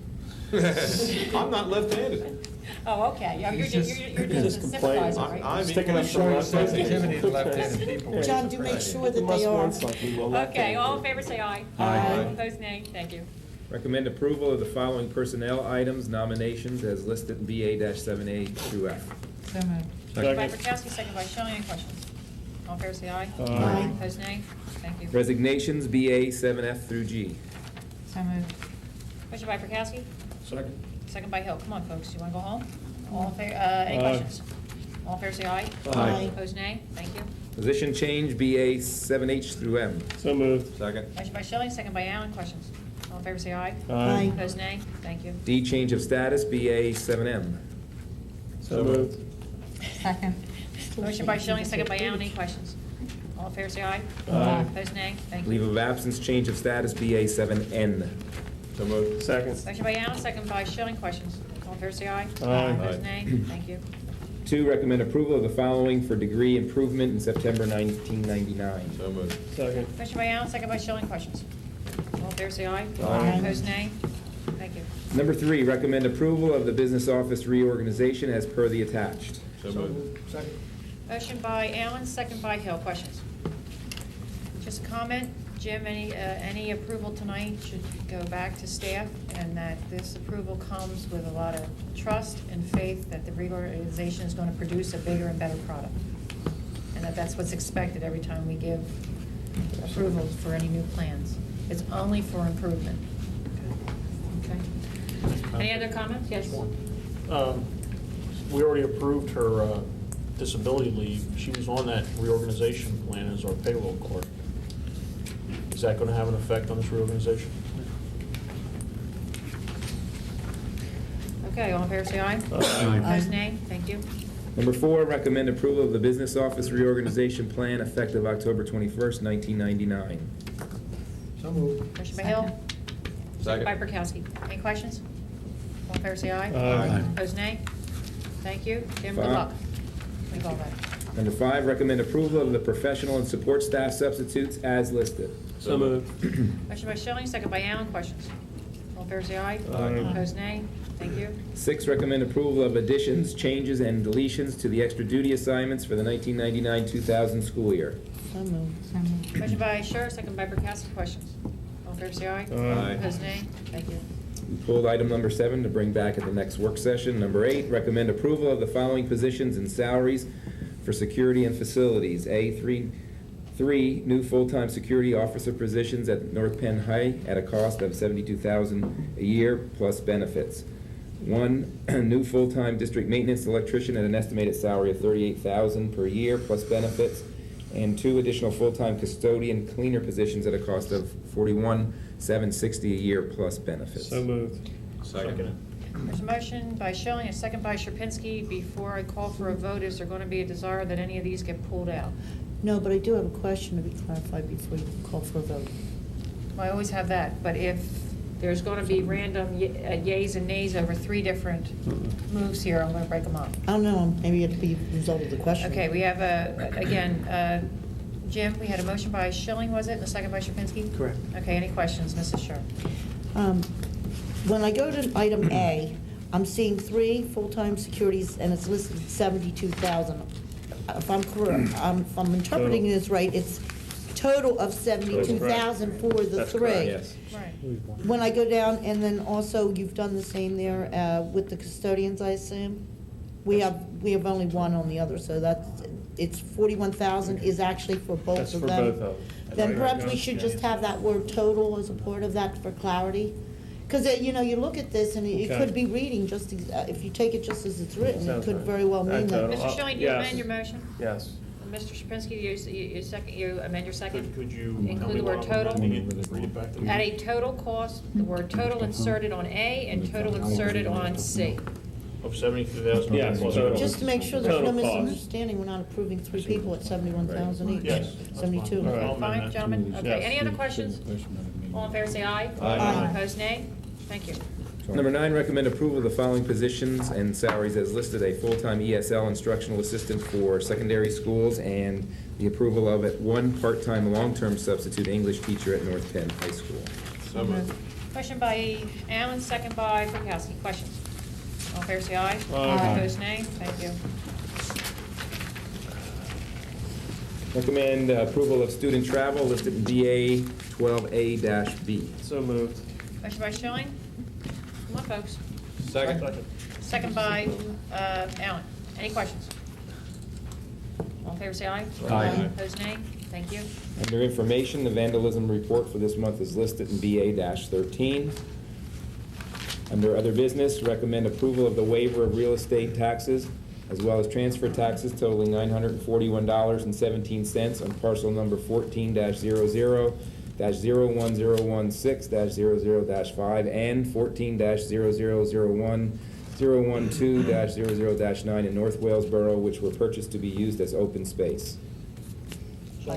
I'm not left-handed. Oh, okay. Yeah, You're just a complaining. sympathizer, right? I'm Sticking up for Showing left-handed. sensitivity to left-handed people. John, do make sure that they are. Okay, all in favor, say aye. Aye. Opposed, nay. Thank you. Recommend approval of the following personnel items, nominations as listed in BA-7A through F. So moved. Motion by Prokowski, second by Schilling. Any questions? All in favor, say aye. Aye. Opposed, nay. Thank you. Resignations, BA-7F through G. So moved. Motion by Prokowski, Second. second by Hill. Come on, folks, you want to go home? All in favor, any questions? All in favor, say aye. Aye. Opposed, nay. Thank you. Position change, BA-7H through M. So moved. Second. Motion by Schilling, second by Allen. Questions? All in favor, say aye. Aye. Opposed, nay. Thank you. D, change of status, BA-7M. So moved. Second. Motion by Schilling, second by Allen. Any questions? All in favor, say aye. Aye. Opposed, nay. Thank you. Leave of absence, change of status, BA-7N. So moved. Second. Motion by Allen, second by Schilling. Questions? All in favor, say aye. Aye. Opposed, nay. Thank you. 2, recommend approval of the following for degree improvement in September 1999. So moved. Second. Motion by Allen, second by Schilling. Questions? All in favor, say aye. Aye. Opposed, nay. Thank you. Number 3, recommend approval of the business office reorganization as per the attached. So moved. Second. Motion by Allen, second by Hill. Questions? Just a comment. Jim, any approval tonight should go back to staff, and that this approval comes with a lot of trust and faith that the reorganization is going to produce a bigger and better product. And that's what's expected every time we give approval for any new plans. It's only for improvement. Okay. Any other comments? Yes. We already approved her disability leave. She was on that reorganization plan as our payroll clerk. Is that going to have an effect on this reorganization? Okay, all in favor, say aye. Aye. Opposed, nay. Thank you. Number 4, recommend approval of the business office reorganization plan effective October 21st, 1999. So moved. Motion by Hill. Second. By Perkowski. Any questions? All in favor, say aye. Aye. Opposed, nay. Thank you. Jim, good Five. luck. With all that. Number 5, recommend approval of the professional and support staff substitutes as listed. So moved. Motion by Schilling, second by Allen. Questions? All in favor, say aye. Opposed, nay. Thank you. 6, recommend approval of additions, changes, and deletions to the extra duty assignments for the 1999-2000 school year. So moved. So moved. Motion by Scher, second by Perkowski. Questions? All in favor, say aye. Aye. Opposed, nay. Thank you. We pulled item number 7 to bring back at the next work session. Number 8, recommend approval of the following positions and salaries for security and facilities. Three new full-time security officer positions at North Penn High at a cost of $72,000 a year plus benefits. 1 new full-time district maintenance electrician at an estimated salary of $38,000 per year plus benefits, and 2 additional full-time custodian cleaner positions at a cost of $41,760 a year plus benefits. So moved. Second. There's a motion by Schilling, a second by Sierpinski. Before I call for a vote, is there going to be a desire that any of these get pulled out? No, but I do have a question to be clarified before you call for a vote. I always have that, but if there's going to be random yays and nays over 3 different moves here, I'm going to break them up. I don't know, maybe it'll be a result of the question. Okay, we have Jim, we had a motion by Schilling, was it, and a second by Sierpinski? Correct. Okay, any questions, Mrs. Scher? When I go to item A, I'm seeing 3 full-time securities, and it's listed at 72,000. If I'm correct, if I'm interpreting this right, it's total of 72,000 for the That's 3. correct, Yes. Right. When I go down, and then also you've done the same there with the custodians, I assume? We have only 1 on the other, so it's 41,000 is actually for both That's of for them. both of them. Then perhaps we should just have that word total as a part of that for clarity. Because, you look at this, and it Okay. could be reading, just, if you take it just as it's written, it Sounds could right. very well mean that. Total. Mr. Schilling, do you Yes. amend your motion? Yes. Mr. Sierpinski, you amend your second? Could you Include tell me the what word I'm total? amending it? Read it back to me. At a total cost, the word total inserted on A and total inserted on C. Of 72,000? Yes, total. Just to make sure there's no Total cost. misunderstanding, we're not approving 3 people at 71,000 each. Yes, that's fine. 72. All right. I'll amend Fine, that. gentlemen? Okay, Yes. any other questions? All in favor, say aye. Aye. Opposed, nay? Thank you. Number 9, recommend approval of the following positions and salaries as listed: a full-time ESL instructional assistant for secondary schools, and the approval of 1 part-time long-term substitute English teacher at North Penn High School. So moved. Question by Allen, second by Perkowski. Questions? All in favor, say aye. Aye. Opposed, nay? Thank you. Recommend approval of student travel listed in BA 12A-B. So moved. Motion by Schilling. Come on, folks. Second. Second by Allen. Any questions? All in favor, say aye. Aye. Opposed, nay? Thank you. Under information, the vandalism report for this month is listed in BA-13. Under other business, recommend approval of the waiver of real estate taxes as well as transfer taxes totaling $941.17 on parcel number 14-00-01016-00-5 and 14-0001-012-00-9 in North Wales Borough, which were purchased to be used as open space.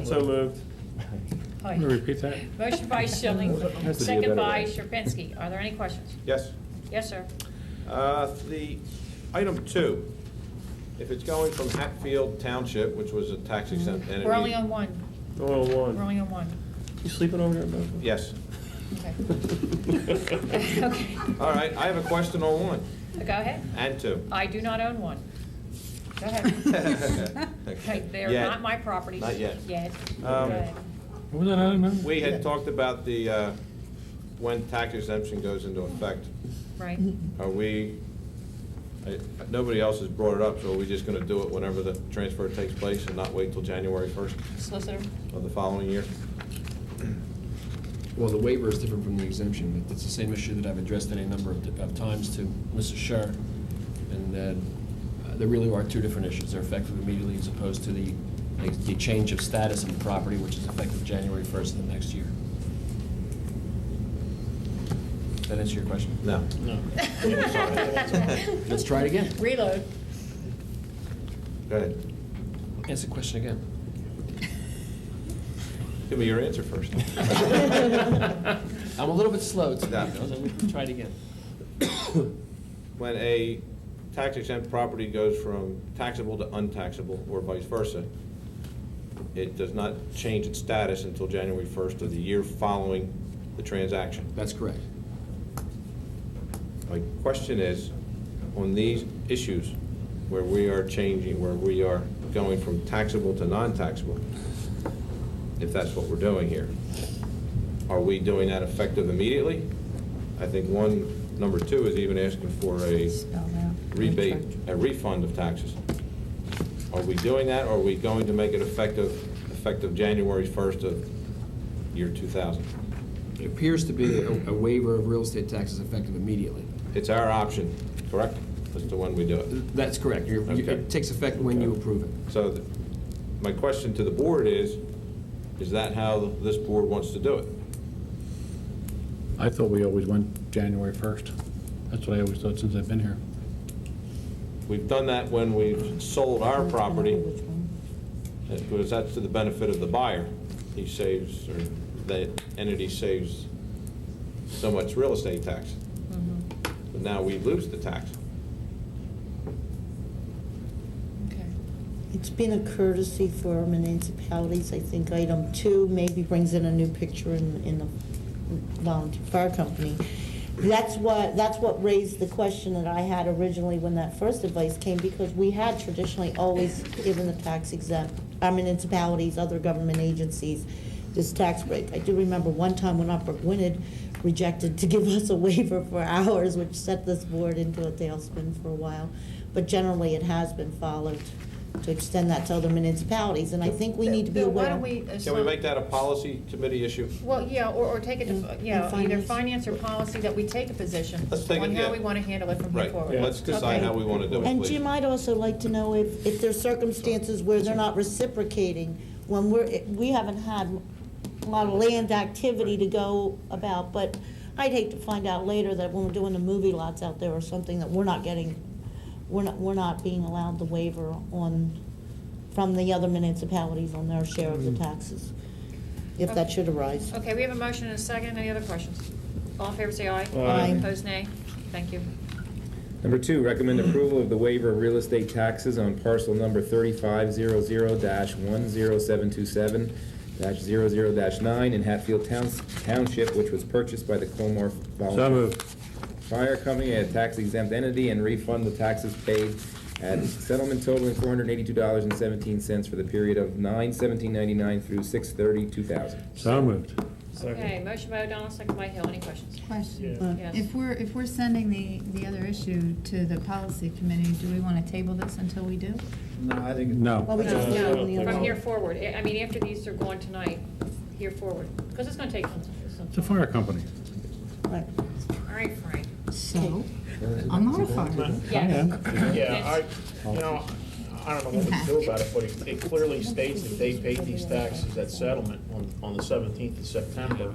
So moved. Aye. Can you repeat that? Motion by Schilling, Has to be a second better by way. Sierpinski. Are there any questions? Yes. Yes, sir. The item 2, if it's going from Hatfield Township, which was a tax exempt entity. We're only on one. Oh, We're one. only on one. You sleeping over there, Bill? Yes. Okay. All right, I have a question on one Go ahead. and two. I do not own one. Go ahead. Okay, they're Yet. not my property. Not yet. Yet. Go Um, ahead. What was that item, man? We had talked about the, when tax exemption goes into effect. Right. Are we, nobody else has brought it up, so are we just going to do it whenever the transfer takes place and not wait till January 1st Solicitor? of the following year? Well, the waiver is different from the exemption. It's the same issue that I've addressed any number of times to Mrs. Scher. And that there really are two different issues. They're effective immediately as opposed to the change of status of the property, which is effective January 1st of the next year. Does that answer your question? No. No. Let's try it again. Reload. Go ahead. Answer the question again. Give me your answer first. I'm a little bit slow today, Yeah. so we can try it again. When a tax exempt property goes from taxable to untaxable or vice versa, it does not change its status until January 1st of the year following the transaction. That's correct. My question is, on these issues where we are changing, where we are going from taxable to non-taxable, if that's what we're doing here, are we doing that effective immediately? I think number two is even asking for a rebate, a refund of taxes. Are we doing that, or are we going to make it effective January 1st of year 2000? It appears to be a waiver of real estate taxes effective immediately. It's our option, correct, as to when we do it? That's correct. Okay. It takes effect when you approve it. So my question to the board is that how this board wants to do it? I thought we always went January 1st. That's what I always thought since I've been here. We've done that when we've sold our property, because that's to the benefit of the buyer. He saves, or the entity saves so much real estate tax. But now we lose the tax. It's been a courtesy for municipalities. I think item 2 maybe brings in a new picture in the volunteer fire company. That's what raised the question that I had originally when that first advice came, because we had traditionally always given the tax exempt, our municipalities, other government agencies, this tax break. I do remember one time when Upper Gwynedd rejected to give us a waiver for ours, which set this board into a tailspin for a while. But generally, it has been followed to extend that to other municipalities, and I think we need to be Bill, why aware. don't we Can we make that a policy committee issue? Well, yeah, or take it to, either finance. finance or policy, that we take a position Let's take it, on how yeah. we want to handle it from here Right, forward. let's decide Okay. how we want to do it, And please. Jim, I'd also like to know if there's circumstances where they're not reciprocating, when we haven't had a lot of land activity to go about, but I'd hate to find out later that when we're doing the movie lots out there or something, that we're not being allowed the waiver from the other municipalities on their share of the taxes, if that should arise. Okay, we have a motion and a second. Any other questions? All in favor, say aye. Aye. Opposed, nay. Thank you. Number 2, recommend approval of the waiver of real estate taxes on parcel number 3500-10727-00-9 in Hatfield Township, which was purchased by the Colmar Volunteer Fire Company, a tax-exempt entity, and refund the taxes paid at settlement totaling $482.17 for the period of 9/17/99 through 6/30/2000. So moved. Okay, motion by O'Donnell, second by Hill. Any questions? Question. Yes. If we're sending the other issue to the policy committee, do we want to table this until we do? No, I think. No. Well, we just No, voted on the other from one. here forward. I mean, after these are gone tonight, here forward, because it's going to take some It's a fire company. Right. All right, Frank. So, I'm not a fireman. Yes. Yeah, I don't know what to do about it, but it clearly states that they paid these taxes at settlement on the 17th of September,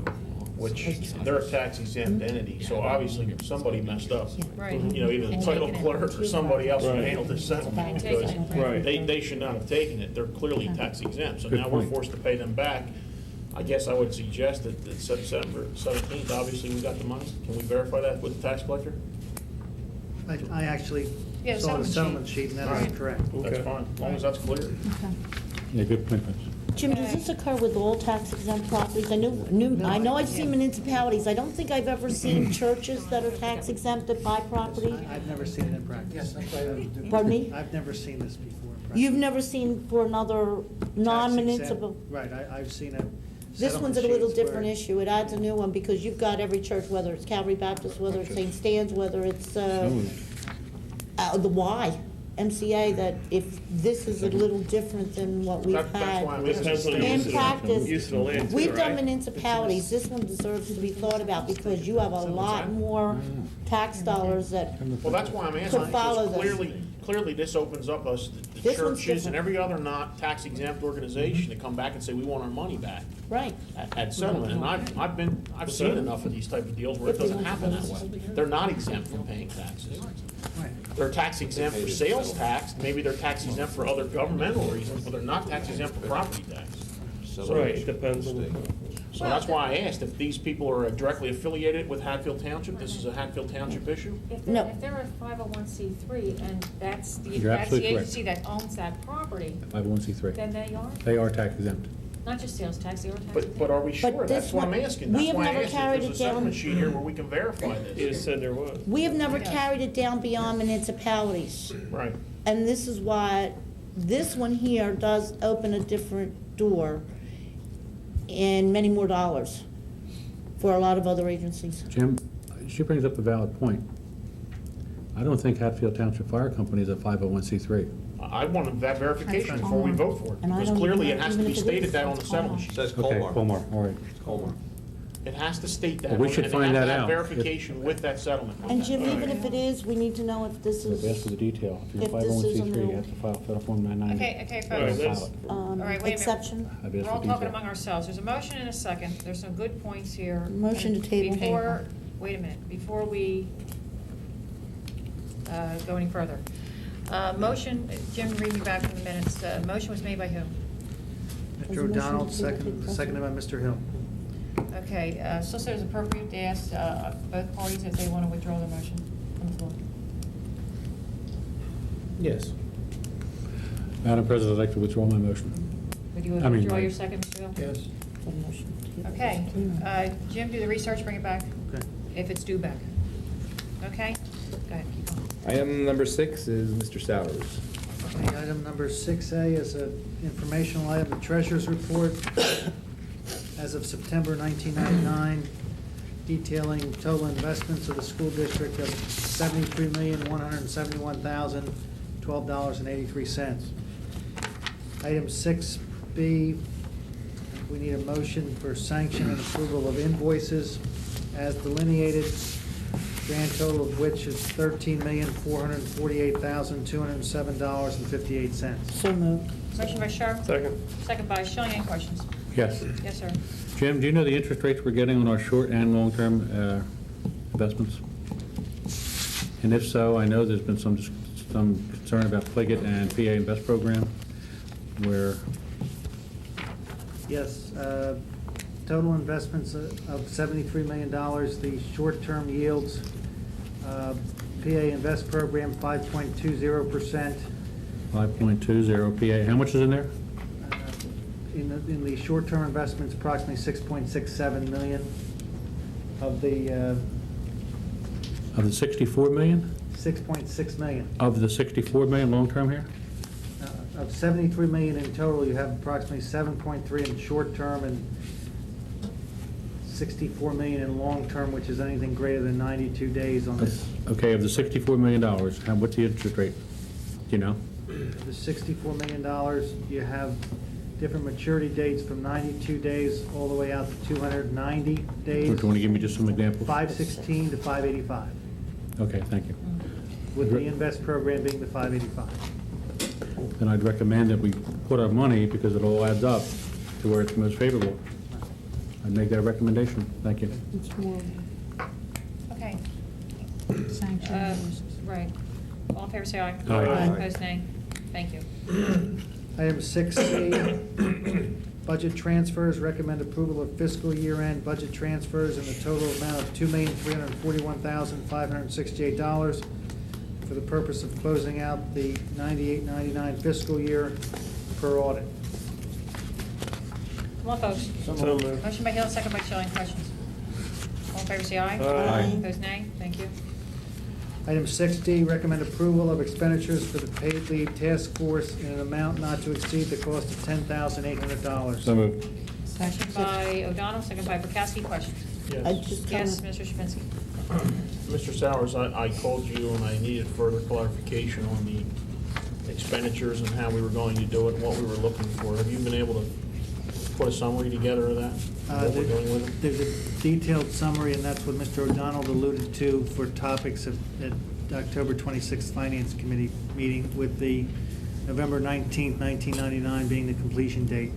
which they're a tax exempt entity, so obviously somebody messed up. Right. You know, either the title clerk or somebody else who handled this settlement, because Right. they should not have taken it. They're clearly tax exempt, so Good now we're point. forced to pay them back. I guess I would suggest that September 17th, obviously we got the money. Can we verify that with the tax collector? I actually Yeah, saw the settlement settlement sheet, and that is correct. That's fine, as long as that's clear. Yeah, good point, Vince. Jim, does this occur with all tax exempt properties? I know I've seen municipalities, I don't think I've ever seen churches that are tax exempt that buy property. I've never seen it in practice. Pardon me? I've never seen this before in practice. You've never seen for another non-municipal? Right, I've seen it. This one's a little different issue. It adds a new one because you've got every church, whether it's Calvary Baptist, whether it's St. Stan's, whether it's the YMCA, that if this is a little different than what we've That's why I'm had. asking. In practice, Use of the land too, we've done right? municipalities. This one deserves to be thought about because you have a lot more tax dollars that Well, that's why I'm asking, could follow because this. clearly this opens up us, the This one's churches and different. every other not tax exempt organization to come back and say, we want our money back Right. at settlement. And I've seen enough of these type of deals where it doesn't happen that way. They're not exempt from paying taxes. They're tax exempt for sales tax, maybe they're tax exempt for other governmental reasons, but they're not tax exempt for property tax. Right, it depends on. So that's why I asked if these people are directly affiliated with Hatfield Township, this is a Hatfield Township issue? No. If they're a 501c3 and that's the You're absolutely correct. agency that owns that property, 501c3. then they are, They are tax exempt. not just sales tax, they are tax But exempt. are we sure? this That's what I'm one- asking. we That's have why I never asked carried if it there's a settlement down. sheet here where we can verify You this. just said there was. We have never carried it down beyond municipalities. Right. And this is why, this one here does open a different door and many more dollars for a lot of other agencies. Jim, she brings up a valid point. I don't think Hatfield Township Fire Company is a 501c3. I wanted that verification That's before we fine. vote for it, And I because don't clearly even it know- has to even be if it stated is, that on the that's settlement fine. sheet. It says Okay, Colmar. Colmar, all right. It's Colmar. It has to state that. Well, we on- should and find it has that to have out. verification with that settlement. And Jim, even if it is, we need to know if this So ask for the is detail. If you're if this is a 501c3, you new- have to file Federal Form 990. Okay, All right, folks. let's- File it. All right, wait a minute. exception. I've We're asked all for talking detail. among ourselves. There's a motion and a second. There's some good points here. Motion to table. Before, wait a minute, before we go any further. Motion, Jim, read me back from the minutes. Motion was made by whom? Mr. O'Donnell, seconded by Mr. Hill. Okay, solicitor, is it appropriate to ask both parties if they want to withdraw the motion from the floor? Yes. Madam President, I'd like to withdraw my motion. Would you I mean, withdraw right. your second, Mr. Hill? Yes. Okay, Jim, do the research, bring it back, Okay. if it's due back. Okay? Go ahead, keep going. Item number 6 is Mr. Sowers. Okay, item number 6A is an informational item, the treasurer's report as of September 1999, detailing total investments of the school district of $73,171,012.83. Item 6B, we need a motion for sanction and approval of invoices as delineated, grand total of which is $13,448,207.58. So moved. Motion by Sharp, Second. second by Schilling. Any questions? Yes. Yes, sir. Jim, do you know the interest rates we're getting on our short and long-term investments? And if so, I know there's been some concern about Pliget and PA Invest Program, where, Yes, total investments of $73 million. The short-term yields, PA Invest Program, 5.20%. 5.20 PA, how much is in there? In the short-term investments, approximately 6.67 million of the Of the 64 million? 6.6 million. Of the 64 million long-term here? Of 73 million in total, you have approximately 7.3 in short-term and 64 million in long-term, which is anything greater than 92 days on this. Okay, of the $64 million, what's the interest rate? Do you know? The $64 million, you have different maturity dates from 92 days all the way out to 290 Do days, you want to give me just some examples? 516 to 585, Okay, thank you. with the invest program being the 585. Then I'd recommend that we put our money, because it all adds up to where it's most favorable. I'd make that recommendation. Thank you. It's more. Okay. Sanction. Right. All in favor, say aye. Aye. Aye. Opposed, nay. Thank you. Item 6C, budget transfers, recommend approval of fiscal year-end budget transfers in the total amount of $2,341,568 for the purpose of closing out the 98-99 fiscal year per audit. Come on, folks. So moved. Motion by Hill, second by Schilling. Questions? All in favor, say aye. Aye. Opposed, nay. Thank you. Item 6D, recommend approval of expenditures for the paid leave task force in an amount not to exceed the cost of $10,800. So moved. Motion by O'Donnell, second by Prokowski. Questions? I just Yes, kinda- Mr. Shapinsky. Mr. Sowers, I called you and I needed further clarification on the expenditures and how we were going to do it and what we were looking for. Have you been able to put a summary together of that? What we're doing with it? There's a detailed summary, and that's what Mr. O'Donnell alluded to for topics at the October 26th Finance Committee meeting, with the November 19th, 1999 being the completion date.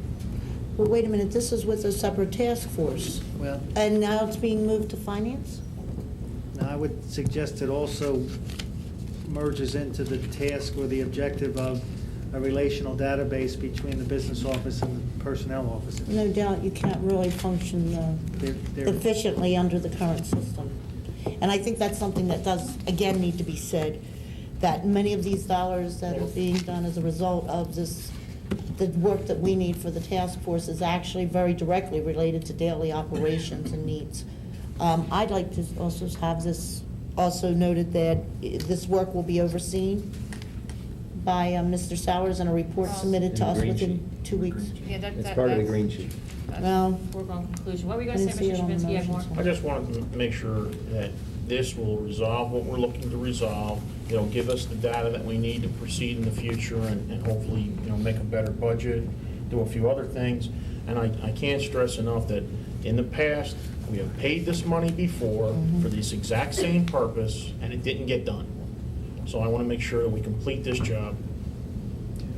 Well, wait a minute, this is with a separate task force, Well, and now it's being moved to finance? now I would suggest it also merges into the task or the objective of a relational database between the business office and the personnel offices. No doubt you can't really function They're- efficiently under the current system. And I think that's something that does, again, need to be said, that many of these dollars that are being done as a result of this, the work that we need for the task force is actually very directly related to daily operations and needs. I'd like to also have this also noted that this work will be overseen by Mr. Sowers and a report submitted to In the us green within sheet. 2 weeks. Yeah, It's part of the green sheet. Well, Foregone conclusion. What were you I going to say, didn't see Mr. it on the Shapinsky? You had more? motions. I just wanted to make sure that this will resolve what we're looking to resolve. It'll give us the data that we need to proceed in the future and hopefully, make a better budget, do a few other things. And I can't stress enough that in the past, we have paid this money before for this exact same purpose, and it didn't get done. So I want to make sure that we complete this job.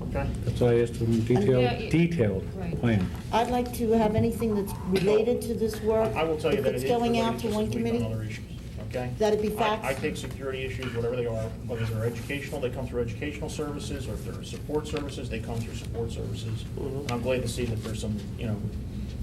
Okay? That's why I asked for a Yeah, detailed right. plan. I'd like to have anything that's related to this work. I will tell you that it If is it's going out related to just one as we've done committee, other issues, okay? That'd be I faxed? take security issues, whatever they are, whether they're educational, they come through educational services, or if they're support services, they come through support services. And I'm glad to see that there's some,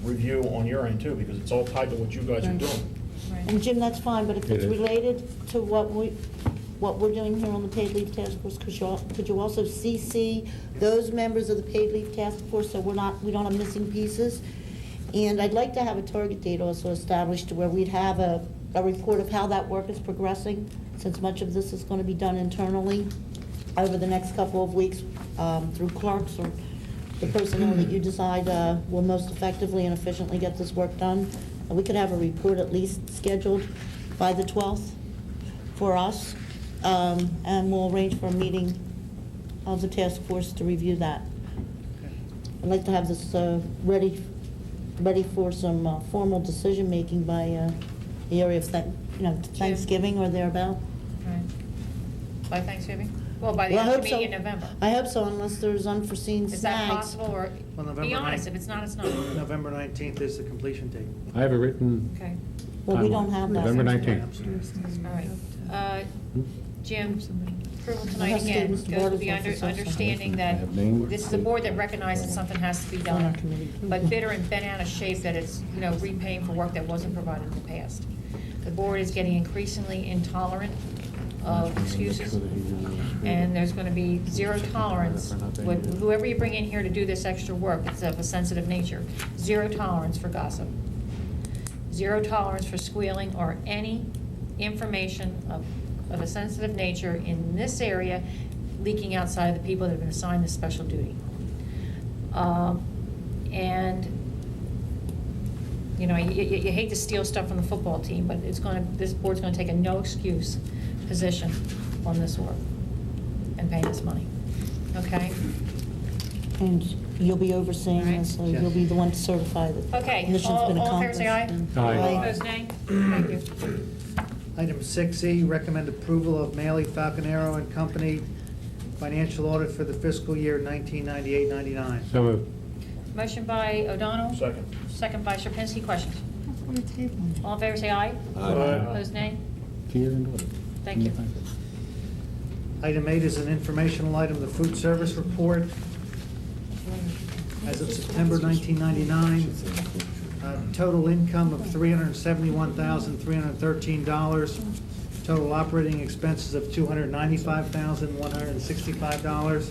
review on your end too, because it's all tied to what you guys are Right. doing. And Jim, that's fine, but if It it's is. related to what we're doing here on the paid leave task force, could you also CC those members of the paid leave task force so we don't have missing pieces? And I'd like to have a target date also established to where we'd have a report of how that work is progressing, since much of this is going to be done internally over the next couple of weeks through clerks or the personnel that you decide will most effectively and efficiently get this work done. And we could have a report at least scheduled by the 12th for us, and we'll arrange for a meeting of the task force to review that. I'd like to have this ready for some formal decision-making by the area of Thanksgiving or thereabout. Right. By Thanksgiving? Well, by the Well, I end of the hope meeting so. in November. I hope so, unless there's unforeseen Is that snags. possible, or, Well, November be honest, 9th. if it's not, it's not. November 19th is the completion date. I have a written Okay, Well, we don't timeline. have that. November 19th. all right. Jim, approval I'll tonight have to again get Mr. goes with the Barter's office also. understanding that I have names. this is a board that recognizes something has to be On our done, committee. but bitter and bent out of shape that it's, repaying for work that wasn't provided in the past. The board is getting increasingly intolerant of excuses, and there's going to be zero tolerance with whoever you bring in here to do this extra work. It's of a sensitive nature. Zero tolerance for gossip. Zero tolerance for squealing or any information of a sensitive nature in this area leaking outside of the people that have been assigned this special duty. And you hate to steal stuff from the football team, but this board's gonna take a no excuse position on this work and pay this money, okay? And you'll be overseeing All right. this, so you'll be the one to certify that Okay, the mission's been all in accomplished. favor, say aye. and- Aye. Opposed, nay? Thank you. Item 6E, recommend approval of Maley Falconero and Company financial audit for the fiscal year 1998-99. So moved. Motion by O'Donnell. Second. Second by Sierpinski. Questions? All in favor, say aye. Aye. Opposed, nay? Year and audit. Thank you. Item 8 is an informational item, the food service report. As of September 1999, total income of $371,313. Total operating expenses of $295,165.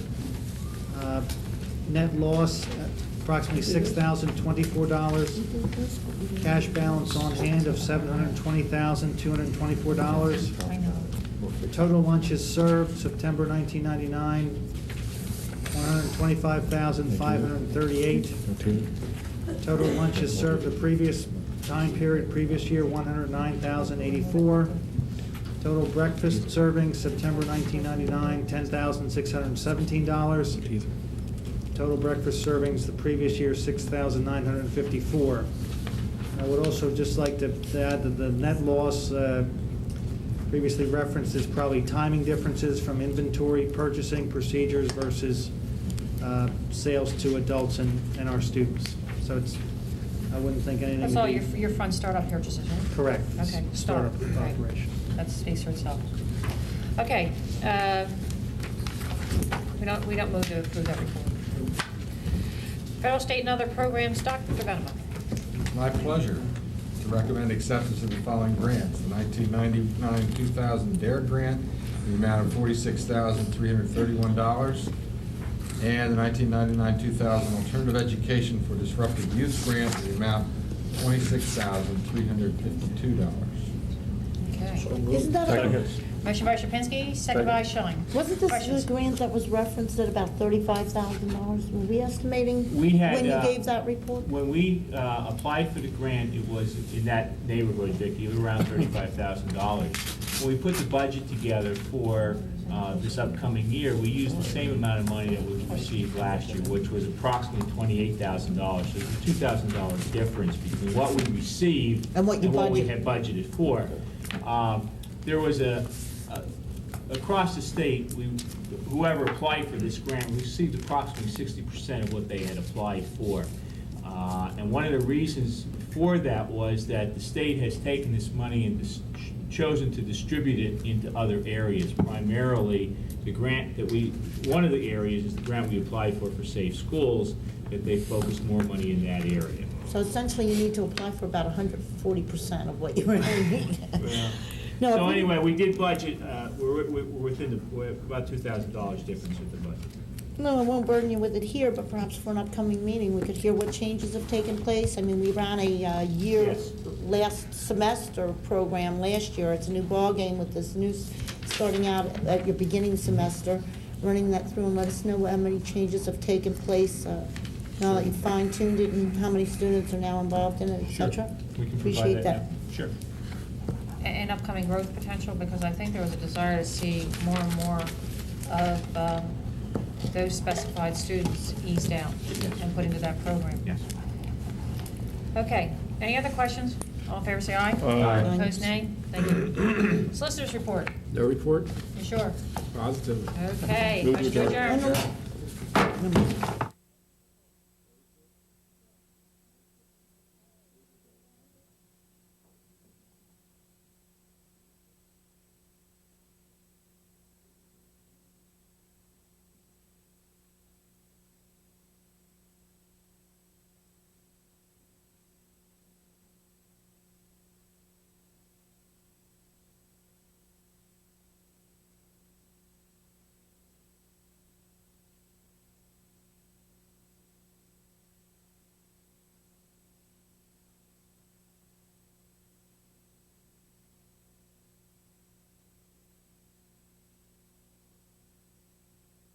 Net loss approximately $6,024. Cash balance on hand of $720,224. I know. Total lunches served, September 1999, 125,538. Total lunches served the previous time period, previous year, 109,084. Total breakfast servings, September 1999, $10,617. Total breakfast servings the previous year, 6,954. I would also just like to add that the net loss previously referenced is probably timing differences from inventory purchasing procedures versus sales to adults and our students. So it's, I wouldn't think anything. That's would all be- your fund startup purchases, right? Correct. Okay, Startup right. operation. That speaks for itself. Okay, we don't move to approve that report. Federal, state, and other programs, Dr. Venema. My pleasure to recommend acceptance of the following grants. The 1999-2000 DARE grant, in the amount of $46,331. And the 1999-2000 Alternative Education for Disruptive Youth grant, in the amount of $26,352. Okay. Isn't that a, Motion by Shapinsky, second by Schilling. wasn't this Questions? the grant that was referenced at about $35,000? Were we estimating We had, when you gave that report? When we applied for the grant, it was in that neighborhood, Vicki, it was around $35,000. When we put the budget together for this upcoming year, we used the same amount of money that we received last year, which was approximately $28,000. So there's a $2,000 difference between what we received And what you we budgeted. had budgeted for. There was across the state, whoever applied for this grant received approximately 60% of what they had applied for. And one of the reasons for that was that the state has taken this money and chosen to distribute it into other areas. Primarily, the grant that one of the areas is the grant we applied for Safe Schools, that they focus more money in that area. So essentially, you need to apply for about 140% of what you really need. No, So if we- anyway, we did budget, we're we're about $2,000 difference with the budget. No, I won't burden you with it here, but perhaps for an upcoming meeting, we could hear what changes have taken place. I mean, we ran a last semester program last year. It's a new ballgame with this new, starting out at your beginning semester, running that through, and let us know how many changes have taken place, now that you've fine-tuned it, and how many students are now involved in it, et cetera. We can Appreciate provide that. now. Sure. And upcoming growth potential, because I think there was a desire to see more and more of those specified students eased out and put into that program. Yes. Okay, any other questions? All in favor, say aye. Aye. Opposed, nay. Thank you. Solicitors report. No report? You sure? Positive. Okay, Move to motion to adjourn. adjourn.